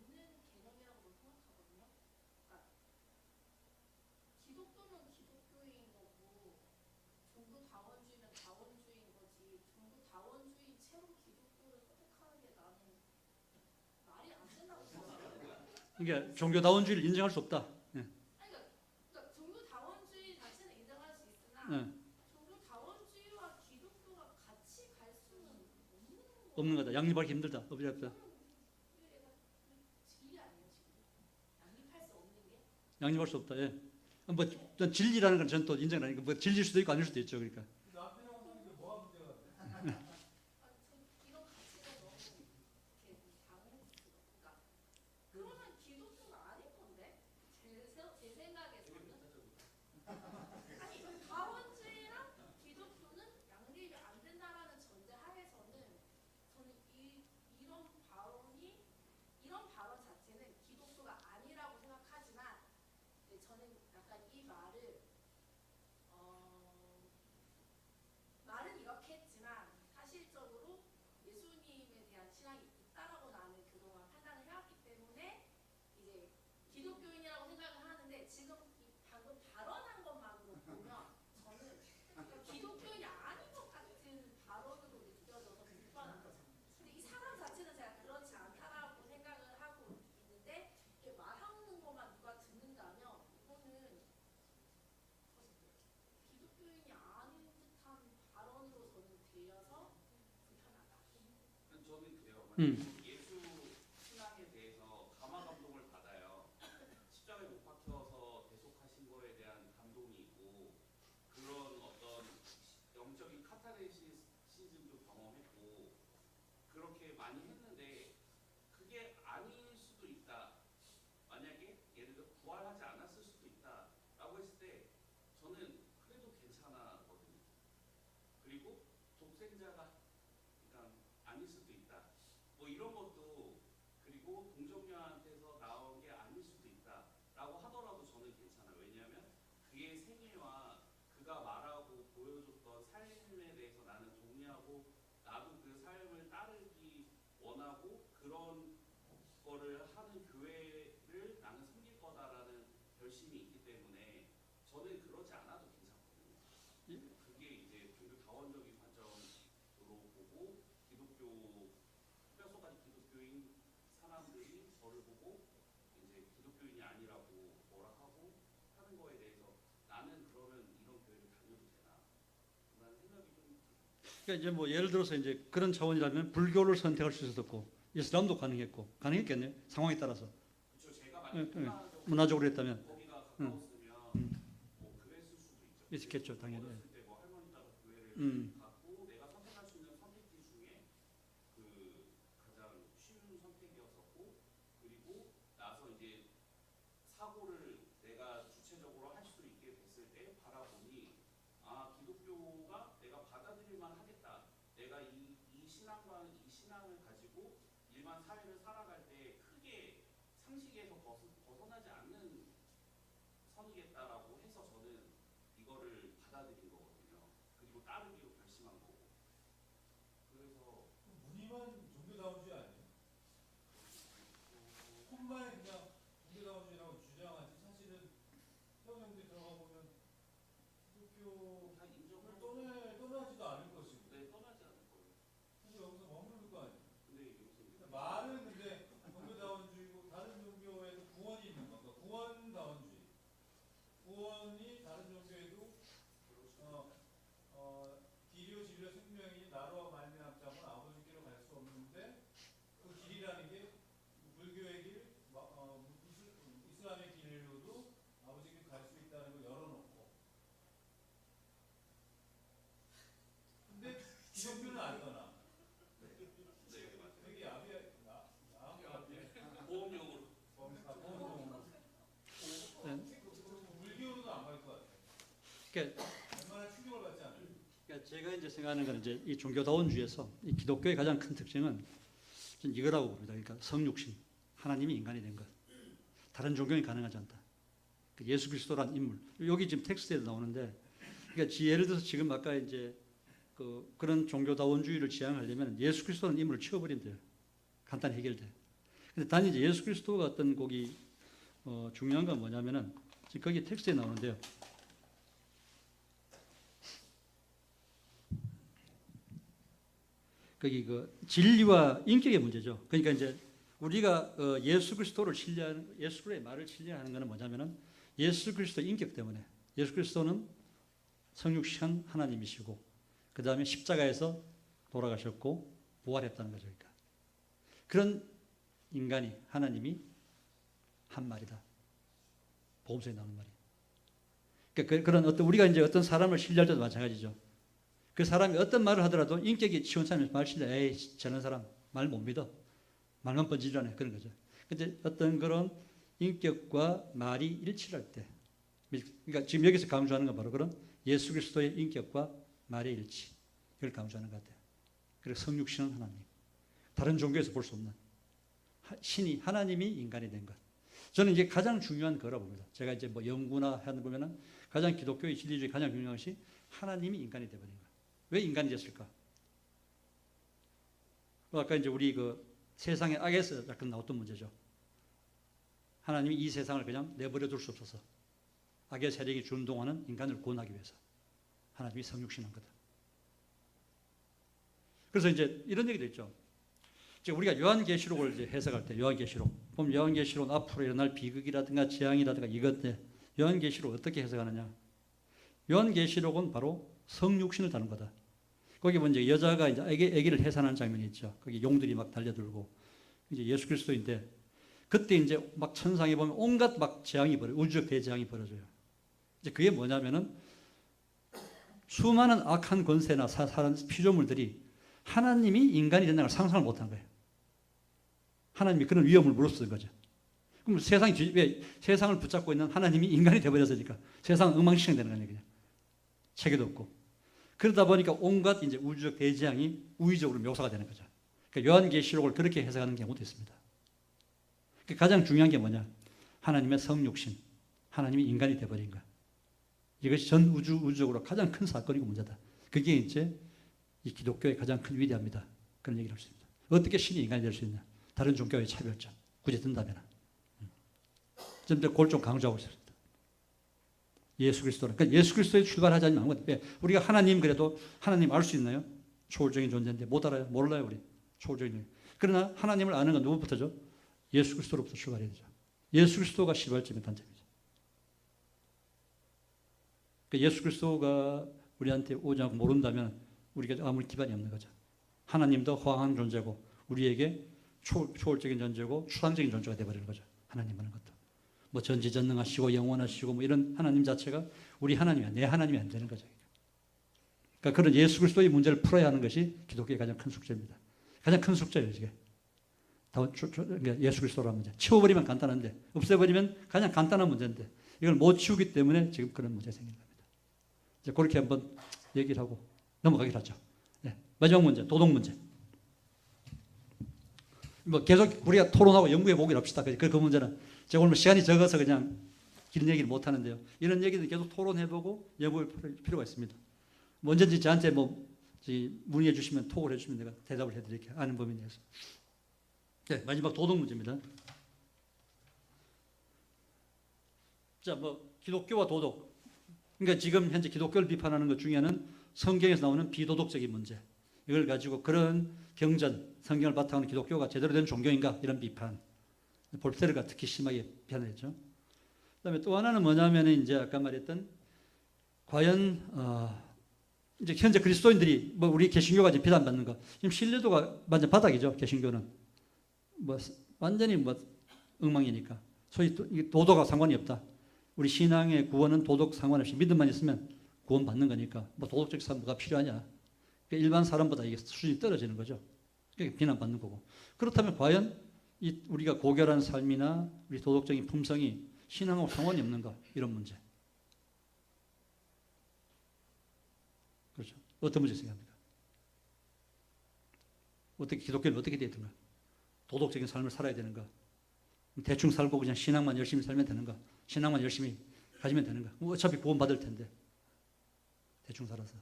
개념이라고 저는 생각하거든요. 그러니까 기독교는 기독교인 거고 종교 다원주의는 다원주의인 거지. 종교 다원주의 채로 기독교를 선택하는 게 나는 말이 안 된다고 생각해요. 그러니까 종교다원주의를 인정할 수 없다. 예. 아니, 그러니까 종교 다원주의 자체는 인정할 수 있으나 예. 종교 다원주의와 기독교가 같이 갈 수는 없는 거. 없는 거다. 양립하기 힘들다. 없다. 이게 약간 진리 아니에요 지금? 양립할 수 없는 게? 양립할 수 없다. 예. 뭐 진리라는 건 저는 또 인정을 하니까 뭐 진리일 수도 있고 아닐 수도 있죠. 그러니까. 남편이 이게 뭐가 문제가 돼요? 저 이런 가치가 너무 이렇게 당혹스러워. 그러니까 그러면 기독교가 아닌 건데 제 생각에서는 아니 다원주의랑 기독교는 양립이 안 된다라는 전제 하에서는 저는 이런 발언 자체는 기독교가 아니라고 생각하지만 저는 약간 이 말을 저는 그래요. 음. 예수 신앙에 대해서 감화 감동을 받아요. 십자가에 못 박혀서 대속하신 거에 대한 감동이 있고 그런 어떤 영적인 카타르시즘도 경험했고 그렇게 많이 했는데 그게 아닐 수도 있다. 만약에 예를 들어 부활하지 않았을 수도 있다라고 했을 때 저는 그래도 괜찮아거든요. 그리고 독생자가 그러니까 아닐 수도 있다. 뭐 이런 것도 그리고 동정녀한테서 나온 게 아닐 수도 있다라고 하더라도 저는 괜찮아요. 왜냐하면 그의 생애와 그가 말하고 보여줬던 삶에 대해서 나는 동의하고 나도 그 삶을 따르기 원하고 그런 거를 하는 교회를 나는 섬길 거다라는 결심이 있기 때문에 저는 그러지 않아도 괜찮거든요. 그게 이제 종교 다원적인 관점으로 보고 기독교 뼛속까지 기독교인 사람들이 저를 보고 이제 기독교인이 아니라고 뭐라 하고 하는 거에 대해서 나는 그러면 이런 교회를 다녀도 되나? 라는 생각이 좀 그러니까 이제 뭐 예를 들어서 이제 그런 차원이라면 불교를 선택할 수 있었고 이슬람도 가능했겠네요. 상황에 따라서 그렇죠. 제가 만약 문화적으로 했다면 거기가 가까웠으면 뭐 그랬을 수도 있죠. 있겠죠, 당연히. 어렸을 때 뭐 할머니 따라 교회를 음. 갔고 내가 선택할 수 있는 선택지 중에 그 가장 쉬운 선택이었었고 그리고 나서 이제 사고를 내가 주체적으로 할 수 있게 됐을 때 바라보니 아 기독교가 내가 받아들일만 하겠다. 내가 이 신앙과 이 신앙을 가지고 일반 사회를 살아갈 때 크게 상식에서 벗어나지 않는 선이겠다라고 해서 저는 이거를 받아들인 거거든요. 그리고 따르기로 결심한 거고. 그래서 무늬만 종교다원주의 아니에요? 콤만 그냥 종교다원주의라고 주장하지 사실은 성경에 들어가 보면 기독교를 다 인정을 떠나지도 않을 것이고 네, 떠나지 않을 거예요. 사실 여기서 머무를 거 아니에요. 근데 여기서 말은 근데 종교다원주의고 다른 종교에도 구원이 있는 거. 그러니까 구원다원주의. 구원이 다른 종교에도 길이요 진리요 생명이 나로 말미암지 않으면 아버지께로 갈 수 없는데 그 길이라는 게 불교의 길, 이슬람의 길로도 아버지께 갈 수 있다는 걸 열어놓고 근데 기독교는 안 떠나. 네, 맞아요. 되게 야한 것 같아. 보험용으로 물교로도 안 갈 것 같아. 그러니까 얼마나 충격을 받지 않아요? 그러니까 제가 이제 생각하는 건 이제 이 종교다원주의에서 이 기독교의 가장 큰 특징은 저는 이거라고 봅니다. 그러니까 성육신, 하나님이 인간이 된 것. 다른 종교는 가능하지 않다. 그 예수 그리스도란 인물. 여기 지금 텍스트에 나오는데, 그러니까 예를 들어서 지금 아까 이제 그런 종교다원주의를 지향하려면 예수 그리스도라는 인물을 치워버리면 돼요. 간단히 해결돼. 근데 단지 이제 예수 그리스도가 어떤 거기 중요한 건 뭐냐면은 지금 거기 텍스트에 나오는데요. 거기 그 진리와 인격의 문제죠. 그러니까 이제 우리가 예수 그리스도를 신뢰하는 예수 그리스도의 말을 신뢰하는 것은 뭐냐면은 예수 그리스도 인격 때문에 예수 그리스도는 성육신 하나님이시고 그 다음에 십자가에서 돌아가셨고 부활했다는 거죠. 그러니까 그런 인간이 하나님이 한 말이다. 복음서에 나오는 말이. 그러니까 그런 어떤 우리가 이제 어떤 사람을 신뢰할 때도 마찬가지죠. 그 사람이 어떤 말을 하더라도 인격이 시원찮으면 말 신뢰. 에이 저런 사람 말 못 믿어. 말만 번지르네 그런 거죠. 근데 어떤 그런 인격과 말이 일치할 때, 그러니까 지금 여기서 강조하는 건 바로 그런 예수 그리스도의 인격과 말의 일치, 이걸 강조하는 것 같아요. 그리고 성육신은 하나님, 다른 종교에서 볼 수 없는 신이 하나님이 인간이 된 것. 저는 이제 가장 중요한 거라고 봅니다. 제가 이제 뭐 연구나 하는 보면은 가장 기독교의 진리 중에 가장 중요한 것이 하나님이 인간이 되어버린 거예요. 왜 인간이 됐을까? 아까 이제 우리 그 세상의 악에서 약간 나왔던 문제죠. 하나님이 이 세상을 그냥 내버려 둘 수 없어서 악의 세력이 준동하는 인간을 구원하기 위해서 하나님이 성육신한 거다. 그래서 이제 이런 얘기도 있죠. 우리가 요한계시록을 이제 해석할 때 요한계시록 보면 요한계시록은 앞으로 일어날 비극이라든가 재앙이라든가 이것들 요한계시록 어떻게 해석하느냐? 요한계시록은 바로 성육신을 다룬 거다. 거기 보면 여자가 이제 아기를 해산하는 장면이 있죠. 거기 용들이 막 달려들고 이제 예수 그리스도인데 그때 이제 막 천상에 보면 온갖 막 재앙이 우주적 대재앙이 벌어져요. 이제 그게 뭐냐면은 수많은 악한 권세나 사람 피조물들이 하나님이 인간이 된다는 걸 상상을 못한 거예요. 하나님이 그런 위험을 무릅쓰는 거죠. 그럼 왜 세상을 붙잡고 있는 하나님이 인간이 되어버렸으니까 세상은 엉망진창 되는 거예요. 그냥 체계도 없고 그러다 보니까 온갖 이제 우주적 대재앙이 우의적으로 묘사가 되는 거죠. 그러니까 요한계시록을 그렇게 해석하는 경우도 있습니다. 그러니까 가장 중요한 게 뭐냐? 하나님의 성육신, 하나님이 인간이 되어버린 거. 이것이 전 우주적으로 가장 큰 사건이고 문제다. 그게 이제 이 기독교의 가장 큰 위대합니다. 그런 얘기를 할 수 있습니다. 어떻게 신이 인간이 될 수 있냐? 다른 종교의 차별점. 굳이 든다면. 좀 더 그걸 좀 강조하고 있습니다. 예수 그리스도는. 그러니까 예수 그리스도에 출발하자니 아무것도. 우리가 하나님 그래도 하나님 알 수 있나요? 초월적인 존재인데 못 알아요. 몰라요 우리. 초월적인 존재. 그러나 하나님을 아는 건 누구부터죠? 예수 그리스도로부터 출발해야 되죠. 예수 그리스도가 시발점의 단점이죠. 그러니까 예수 그리스도가 우리한테 오지 않고 모른다면 우리가 아무리 기반이 없는 거죠. 하나님도 허황한 존재고 우리에게 초월적인 존재고 추상적인 존재가 되어버리는 거죠. 하나님 하는 것도. 뭐 전지전능하시고 영원하시고 뭐 이런 하나님 자체가 우리 하나님이 내 하나님이 안 되는 거죠. 그러니까 그런 예수 그리스도의 문제를 풀어야 하는 것이 기독교의 가장 큰 숙제입니다. 가장 큰 숙제예요. 이게. 그러니까 예수 그리스도라는 문제. 치워버리면 간단한데 없애버리면 가장 간단한 문제인데 이걸 못 치우기 때문에 지금 그런 문제가 생긴 겁니다. 이제 그렇게 한번 얘기를 하고 넘어가기로 하죠. 네. 마지막 문제, 도덕 문제. 뭐 계속 우리가 토론하고 연구해 보기로 합시다. 그 문제는 제가 오늘 시간이 적어서 그냥 긴 얘기를 못 하는데요. 이런 얘기는 계속 토론해 보고 연구할 필요가 있습니다. 뭐 언제든지 저한테 뭐 문의해 주시면 톡을 해 주시면 내가 대답을 해 드릴게요. 아는 범위 내에서. 네, 마지막 도덕 문제입니다. 자, 뭐 기독교와 도덕. 그러니까 지금 현재 기독교를 비판하는 것 중에는 성경에서 나오는 비도덕적인 문제. 이걸 가지고 그런 경전, 성경을 바탕으로 기독교가 제대로 된 종교인가 이런 비판. 볼테르가 특히 심하게 비판했죠. 그다음에 또 하나는 뭐냐면 이제 아까 말했던 과연 이제 현재 그리스도인들이 뭐 우리 개신교가 이제 비난받는 거 지금 신뢰도가 완전 바닥이죠. 개신교는 뭐 완전히 뭐 엉망이니까 소위 도덕과 상관이 없다. 우리 신앙의 구원은 도덕 상관없이 믿음만 있으면 구원 받는 거니까 뭐 도덕적 사무가 필요하냐? 그러니까 일반 사람보다 이게 수준이 떨어지는 거죠. 그러니까 비난받는 거고. 그렇다면 과연 우리가 고결한 삶이나 우리 도덕적인 품성이 신앙하고 상관이 없는가? 이런 문제. 그렇죠. 어떤 문제 생각합니까? 어떻게 기독교는 어떻게 되야 되는가? 도덕적인 삶을 살아야 되는가? 대충 살고 그냥 신앙만 열심히 살면 되는가? 신앙만 열심히 가지면 되는가? 어차피 구원 받을 텐데 대충 살아서.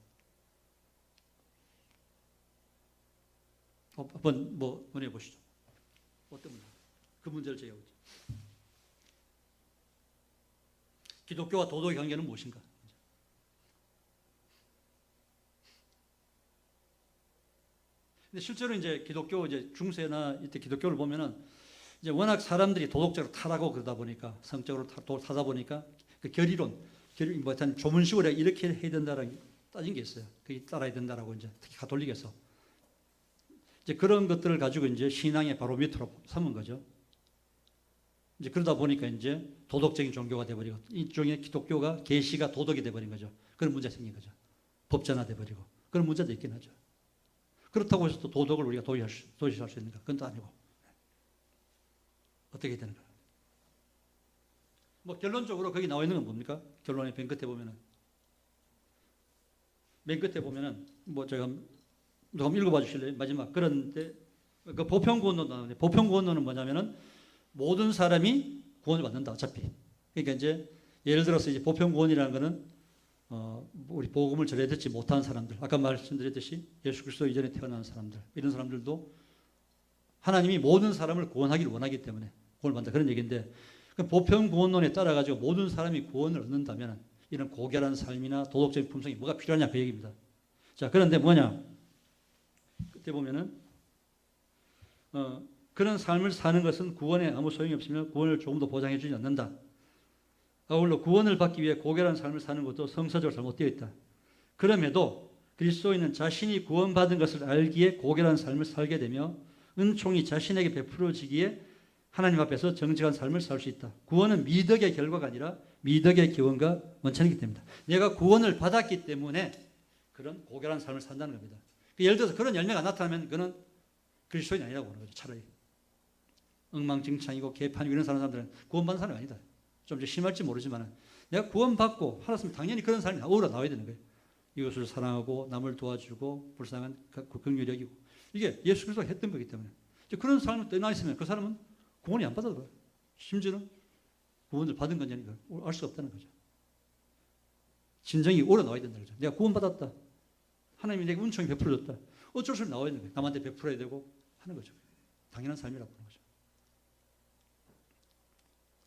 한번 뭐 논해 보시죠. 어떤 문제? 그 문제를 제기하고 있죠. 기독교와 도덕의 관계는 무엇인가? 근데 실제로 이제 기독교 이제 중세나 이때 기독교를 보면은 이제 워낙 사람들이 도덕적으로 타락하고 그러다 보니까 성적으로 타다 보니까 그 결의론, 뭐 하여튼 조문식으로 이렇게 해야 된다라는 따진 게 있어요. 그게 따라야 된다라고 이제 특히 가톨릭에서 이제 그런 것들을 가지고 이제 신앙의 바로미터로 삼은 거죠. 이제 그러다 보니까 이제 도덕적인 종교가 돼버리고 일종의 기독교가 계시가 도덕이 돼버린 거죠. 그런 문제 생긴 거죠. 법전화 돼버리고 그런 문제도 있긴 하죠. 그렇다고 해서 또 도덕을 우리가 도시할 수 있는가? 그건 또 아니고. 어떻게 해야 되는가? 뭐 결론적으로 거기 나와 있는 건 뭡니까? 결론의 맨 끝에 보면은 뭐 제가 한번 읽어봐 주실래요? 마지막 그런데 그 보편구원론 나오는데 보편구원론은 뭐냐면은 모든 사람이 구원을 받는다 어차피. 그러니까 이제 예를 들어서 이제 보편구원이라는 거는 우리 복음을 전해 듣지 못한 사람들, 아까 말씀드렸듯이 예수 그리스도 이전에 태어난 사람들, 이런 사람들도 하나님이 모든 사람을 구원하기를 원하기 때문에 구원을 받는다 그런 얘기인데, 보편구원론에 따라 가지고 모든 사람이 구원을 얻는다면 이런 고결한 삶이나 도덕적인 품성이 뭐가 필요하냐 그 얘기입니다. 자, 그런데 뭐냐? 그때 보면은 그런 삶을 사는 것은 구원에 아무 소용이 없으며 구원을 조금도 보장해 주지 않는다. 아울러 구원을 받기 위해 고결한 삶을 사는 것도 성서적으로 잘못되어 있다. 그럼에도 그리스도인은 자신이 구원받은 것을 알기에 고결한 삶을 살게 되며 은총이 자신에게 베풀어지기에 하나님 앞에서 정직한 삶을 살 수 있다. 구원은 미덕의 결과가 아니라 미덕의 기원과 원천이기 때문이다. 내가 구원을 받았기 때문에 그런 고결한 삶을 산다는 겁니다. 예를 들어서 그런 열매가 나타나면 그는 그리스도인이 아니라고 보는 거죠. 차라리 엉망진창이고 개판이고 이런 사람들은 구원받은 사람이 아니다. 좀 이제 심할지 모르지만 내가 구원받고 살았으면 당연히 그런 삶이 우러러 나와야 되는 거예요. 이것을 사랑하고 남을 도와주고 불쌍한 긍휼히 여기고 이게 예수 그리스도가 했던 거기 때문에 그런 삶을 떠나 있으면 그 사람은 구원이 안 받아도 심지어는 구원을 받은 건지 아닌가 알 수 없다는 거죠. 진정이 우러러 나와야 된다는 거죠. 내가 구원받았다. 하나님이 내게 은총이 베풀어졌다. 어쩔 수 없이 나와야 되는 거예요. 남한테 베풀어야 되고 하는 거죠. 당연한 삶이라고 보는 거죠.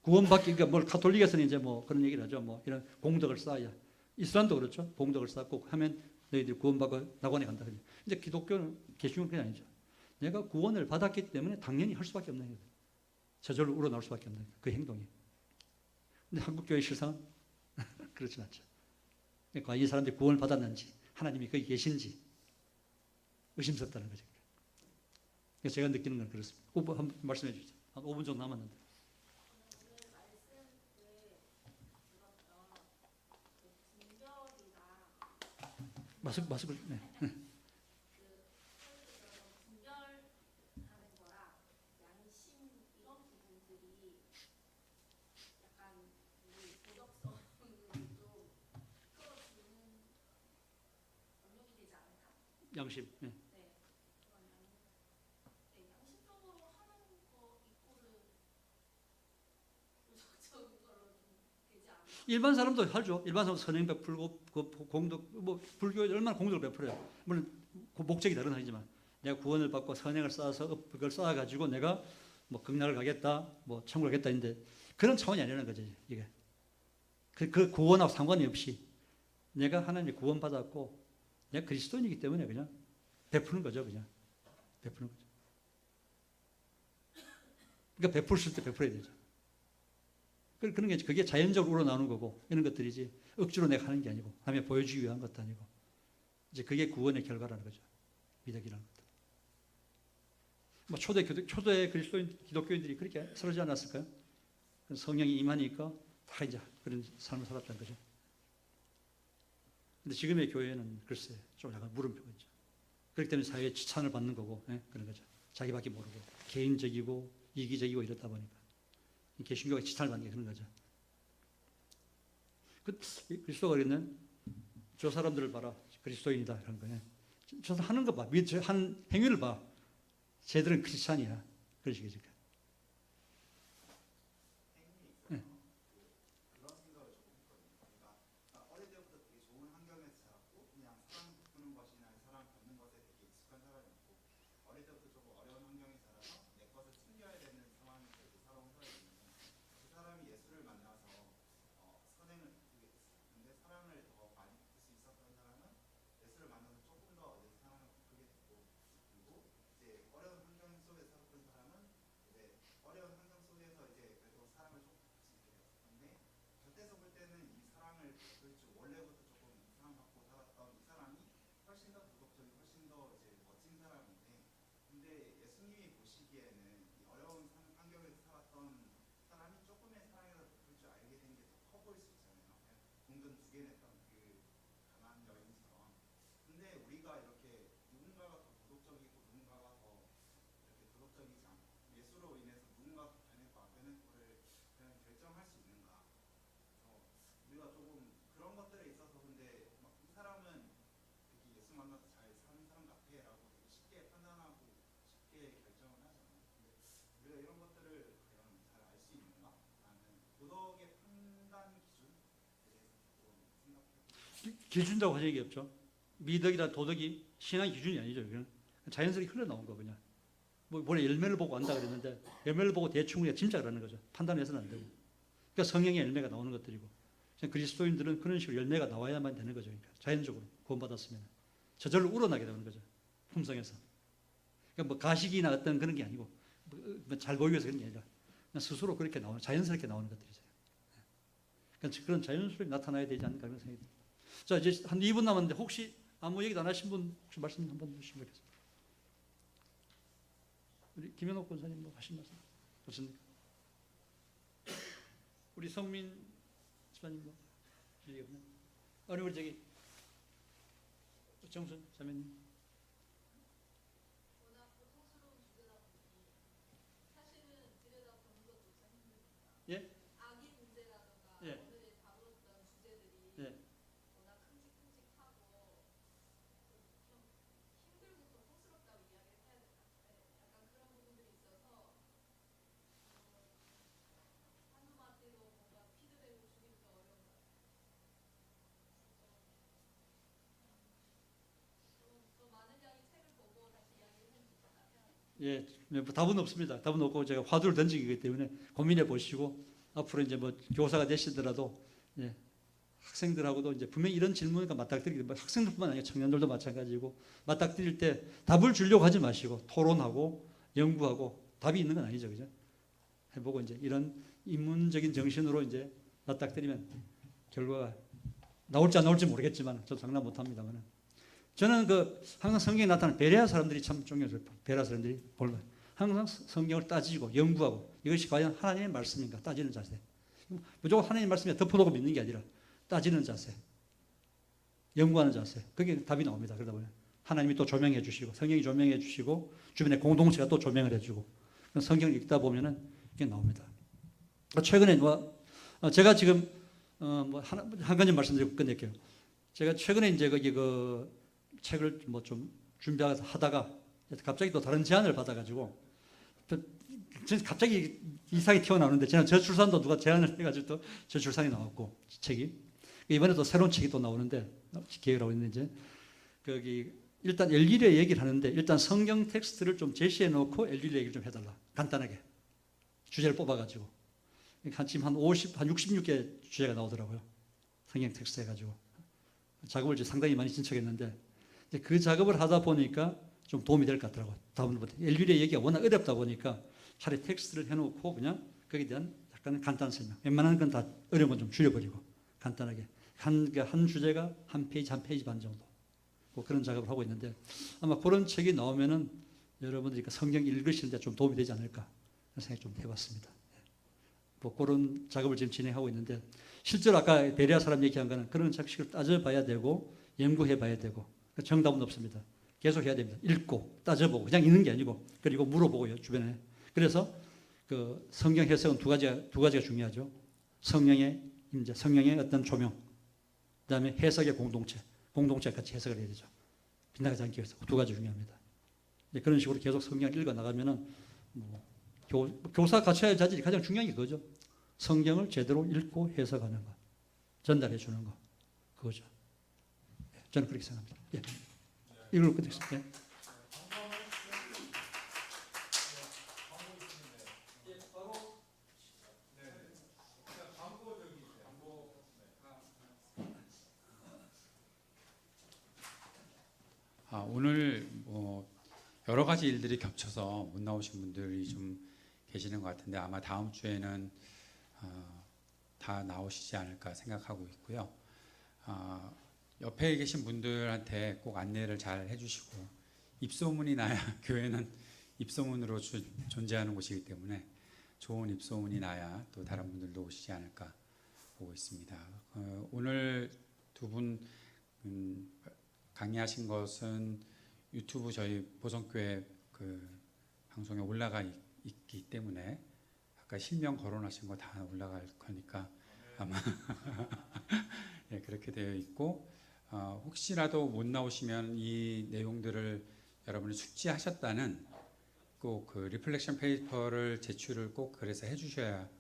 구원받기, 그러니까 뭘 가톨릭에서는 이제 뭐 그런 얘기를 하죠. 뭐 이런 공덕을 쌓아야. 이슬람도 그렇죠. 공덕을 쌓고 하면 너희들이 구원받고 낙원에 간다. 이제 기독교는, 개신교는 그게 아니죠. 내가 구원을 받았기 때문에 당연히 할 수밖에 없는 거예요. 저절로 우러나올 수밖에 없는 거예요. 그 행동이. 근데 한국교회 실상은 그렇진 않죠. 그러니까 이 사람들이 구원을 받았는지 하나님이 거기 계신지 의심스럽다는 거죠. 그래서 제가 느끼는 건 그렇습니다. 한번 말씀해 주시죠. 한 5분 정도 남았는데. 오늘 말씀 때 들었던 그 분별이나 마스크, 네. 분별하는 거랑 양심 이런 부분들이 약간 우리 도덕성을 좀 끌어주는 영역이 되지 않을까? 양심. 네. 네, 그런 양심적으로 하는 거 이거를 도덕적인 거로 좀 되지 않을까? 일반 사람도 하죠. 일반 사람도 선행 베풀고 그 공덕, 뭐 불교에 얼마나 공덕을 베풀어요. 물론 그 목적이 다른 하지만 내가 구원을 받고 선행을 쌓아서 그걸 쌓아가지고 내가 뭐 극락을 가겠다, 뭐 천국을 가겠다 했는데 그런 차원이 아니라는 거죠. 이게 그 구원하고 상관이 없이 내가 하나님의 구원받았고 내가 그리스도인이기 때문에 그냥 베푸는 거죠. 그냥 베푸는 거죠. 그러니까 베풀 수 있을 때 베풀어야 되죠. 그런 게 그게 자연적으로 우러나오는 거고 이런 것들이지 억지로 내가 하는 게 아니고 남에 보여주기 위한 것도 아니고 이제 그게 구원의 결과라는 거죠. 미덕이라는 것들. 뭐 초대 그리스도인 기독교인들이 그렇게 살지 않았을까요? 성령이 임하니까 다 이제 그런 삶을 살았다는 거죠. 근데 지금의 교회는 글쎄 좀 약간 물음표죠. 그렇기 때문에 사회에 지탄을 받는 거고 그런 거죠. 자기밖에 모르고 개인적이고 이기적이고 이렇다 보니까 개신교가 지탄을 받는 게 그런 거죠. 그리스도가 그랬네. 저 사람들을 봐라. 그리스도인이다. 이런 거예요. 저 하는 거 봐. 한 행위를 봐. 쟤들은 크리스찬이야. 그런 식이죠. 그런 생각을 조금 했거든요. 그러니까 어릴 때부터 되게 좋은 환경에서 자랐고 그냥 사랑 베푸는 것이나 사랑 받는 것에 되게 익숙한 사람이었고 어릴 때부터 조금 어려운 환경에 자라서 내 것을 챙겨야 되는 상황에서 살아온 사람이었는데 그 사람이 예수를 만나서 선행을 베푸게 됐어요. 근데 사랑을 더 많이 베풀 수 있었던 사람은 예수를 만나서 조금 더 사랑을 베푸게 됐고 그리고 이제 어려운 환경 속에 살았던 사람은 이제 어려운 환경 속에서 이제 그래도 사랑을 조금 근데 곁에서 볼 때는 이 사랑을 베풀 줄 원래부터 조금 사랑받고 살았던 이 사람이 훨씬 더 도덕적이고 훨씬 더 이제 멋진 사람인데 근데 예수님이 보시기에는 이 어려운 환경에서 살았던 사람이 조금의 사랑에서 베풀 줄 알게 된 게 더 커 보일 수 있잖아요. 동전 2개 냈던 그 가난 여인처럼. 근데 우리가 이렇게 누군가가 더 도덕적이고 누군가가 더 이렇게 도덕적이지 않고 예수로 인해서 누군가가 더 변했고 안 변했고를 그냥 결정할 수 있는가? 우리가 조금 그런 것들에 있어서 근데 막 이 사람은 되게 예수 만나서 잘 사는 사람 같아라고 되게 쉽게 판단하고 쉽게 결정을 하잖아요. 근데 우리가 이런 것들을 과연 잘 알 수 있는가? 라는 도덕의 판단 기준에 대해서 좀 생각해. 기준이라고 하는 게 없죠. 미덕이나 도덕이 신앙의 기준이 아니죠. 그냥 자연스럽게 흘러나온 거 그냥. 뭐 원래 열매를 보고 안다 그랬는데 열매를 보고 대충 우리가 짐작을 하는 거죠. 판단해서는 안 되고. 그러니까 성령의 열매가 나오는 것들이고 그리스도인들은 그런 식으로 열매가 나와야만 되는 거죠. 그러니까 자연적으로 구원받았으면 저절로 우러나게 되는 거죠. 품성에서. 그러니까 뭐 가식이나 어떤 그런 게 아니고 잘 보이기 위해서 그런 게 아니라 그냥 스스로 그렇게 나오는 자연스럽게 나오는 것들이죠. 그러니까 그런 자연스럽게 나타나야 되지 않을까 그런 생각이 듭니다. 자 이제 한 2분 남았는데 혹시 아무 얘기도 안 하신 분 혹시 말씀 한번 주시면 좋겠습니다. 우리 김현옥 권사님 뭐 하신 말씀 없습니까? 우리 성민 집사님 뭐 얘기 없나요? 아니 우리 저기 정순 자매님. 워낙 고통스러운 주제다 보니 사실은 들여다보는 것도 참 힘듭니다. 예? 아기 문제라든가 예. 오늘 다뤘던 주제들이 예. 워낙 큼직큼직하고 좀 힘들고 고통스럽다고 이야기를 해야 될 것 같은데 약간 그런 부분들이 있어서 한두 마디로 뭔가 피드백을 주기도 좀 어려운 것 같아요. 더 많은 양의 책을 보고 다시 이야기를 해주셨다면 예, 뭐 답은 없습니다. 답은 없고 제가 화두를 던지기 때문에 고민해 보시고 앞으로 이제 뭐 교사가 되시더라도 예, 학생들하고도 이제 분명히 이런 질문과 맞닥뜨리기 뭐 학생들뿐만 아니라 청년들도 마찬가지고 맞닥뜨릴 때 답을 주려고 하지 마시고 토론하고 연구하고 답이 있는 건 아니죠, 그죠? 해보고 이제 이런 인문적인 정신으로 이제 맞닥뜨리면 결과가 나올지 안 나올지 모르겠지만 저도 장담 못합니다만 저는 그 항상 성경에 나타나는 베레아 사람들이 참 중요해요. 베레아 사람들이 볼면 항상 성경을 따지고 연구하고 이것이 과연 하나님의 말씀인가 따지는 자세. 무조건 하나님의 말씀에 덮어놓고 믿는 게 아니라 따지는 자세, 연구하는 자세. 그게 답이 나옵니다. 그러다 보면 하나님이 또 조명해 주시고 성경이 조명해 주시고 주변의 공동체가 또 조명을 해주고 성경을 읽다 보면은 이게 나옵니다. 최근에 제가 지금 한 가지 말씀드리고 끝낼게요. 제가 최근에 이제 거기 그 책을 뭐 좀 준비하다가 갑자기 또 다른 제안을 받아가지고 갑자기 이상이 튀어나오는데 저는 저출산도 누가 제안을 해가지고 또 저출산이 나왔고 책이 이번에 또 새로운 책이 또 나오는데 계획을 하고 있는데 이제 거기 일단 엘리리의 얘기를 하는데 일단 성경 텍스트를 좀 제시해 놓고 엘리리 얘기를 좀 해달라 간단하게 주제를 뽑아가지고 지금 한 66개 주제가 나오더라고요. 성경 텍스트 해가지고 작업을 이제 상당히 많이 진척했는데 이제 그 작업을 하다 보니까 좀 도움이 될 것 같더라고요. 다음부터 엘리리의 얘기가 워낙 어렵다 보니까 차라리 텍스트를 해놓고 그냥 거기에 대한 약간 간단한 설명. 웬만한 건 다 어려운 건 좀 줄여버리고 간단하게 한 주제가 한 페이지 반 정도 뭐 그런 작업을 하고 있는데 아마 그런 책이 나오면은 여러분들이 성경 읽으시는데 좀 도움이 되지 않을까 생각 좀 해봤습니다. 뭐 그런 작업을 지금 진행하고 있는데 실제로 아까 베레아 사람 얘기한 거는 그런 작식을 따져봐야 되고 연구해봐야 되고 정답은 없습니다. 계속 해야 됩니다. 읽고 따져보고 그냥 읽는 게 아니고 그리고 물어보고요 주변에. 그래서 그 성경 해석은 두 가지가 중요하죠. 성령의 임재, 성령의 어떤 조명, 그다음에 해석의 공동체 같이 해석을 해야 되죠. 빗나가지 않기 위해서 두 가지 중요합니다. 그런 식으로 계속 성경을 읽어 나가면은 뭐 교사 갖춰야 할 자질이 가장 중요한 게 그거죠. 성경을 제대로 읽고 해석하는 것, 전달해 주는 것, 그거죠. 저는 그렇게 생각합니다. 예. 이걸로 끝냈습니다. 예. 오늘 뭐 여러 가지 일들이 겹쳐서 못 나오신 분들이 좀 계시는 것 같은데 아마 다음 주에는 다 나오시지 않을까 생각하고 있고요. 옆에 계신 분들한테 꼭 안내를 잘 해주시고 입소문이 나야 교회는 입소문으로 존재하는 곳이기 때문에 좋은 입소문이 나야 또 다른 분들도 오시지 않을까 보고 있습니다. 오늘 두 분 강의하신 것은 유튜브 저희 보성교회 그 방송에 올라가 있기 때문에 아까 실명 거론하신 거 다 올라갈 거니까 아마 예, 그렇게 되어 있고 혹시라도 못 나오시면 이 내용들을 여러분이 숙지하셨다는 꼭 그 리플렉션 페이퍼를 제출을 꼭 그래서 해주셔야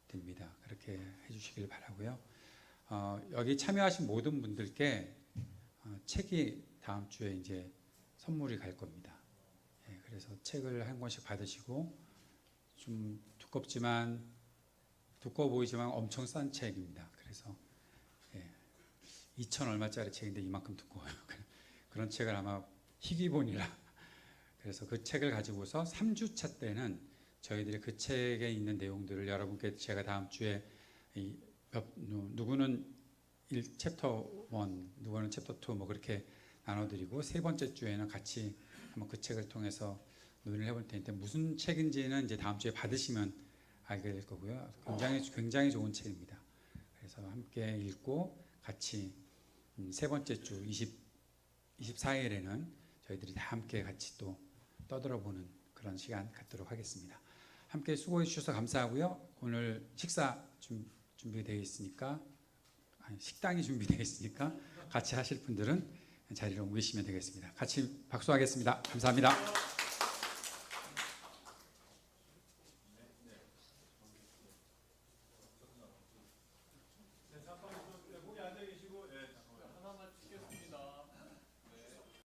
됩니다. 그렇게 해주시길 바라고요. 여기 참여하신 모든 분들께 책이 다음 주에 이제 선물이 갈 겁니다. 예, 그래서 책을 한 권씩 받으시고 좀 두꺼워 보이지만 엄청 싼 책입니다. 그래서 2천 얼마짜리 책인데 이만큼 두꺼워요. 그런 책을 아마 희귀본이라 그래서 그 책을 가지고서 3주차 때는 저희들이 그 책에 있는 내용들을 여러분께 제가 다음 주에 누구는 챕터 1, 누구는 챕터 2 뭐 그렇게 나눠드리고 세 번째 주에는 같이 한번 그 책을 통해서 논의를 해볼 텐데 무슨 책인지는 이제 다음 주에 받으시면 알게 될 거고요. 굉장히 좋은 책입니다. 그래서 함께 읽고 같이 세 번째 주 24일에는 저희들이 다 함께 같이 또 떠들어보는 그런 시간 갖도록 하겠습니다. 함께 수고해 주셔서 감사하고요. 오늘 식사 준비되어 있으니까 식당이 준비되어 있으니까 같이 하실 분들은 자리로 옮기시면 되겠습니다. 같이 박수하겠습니다. 감사합니다.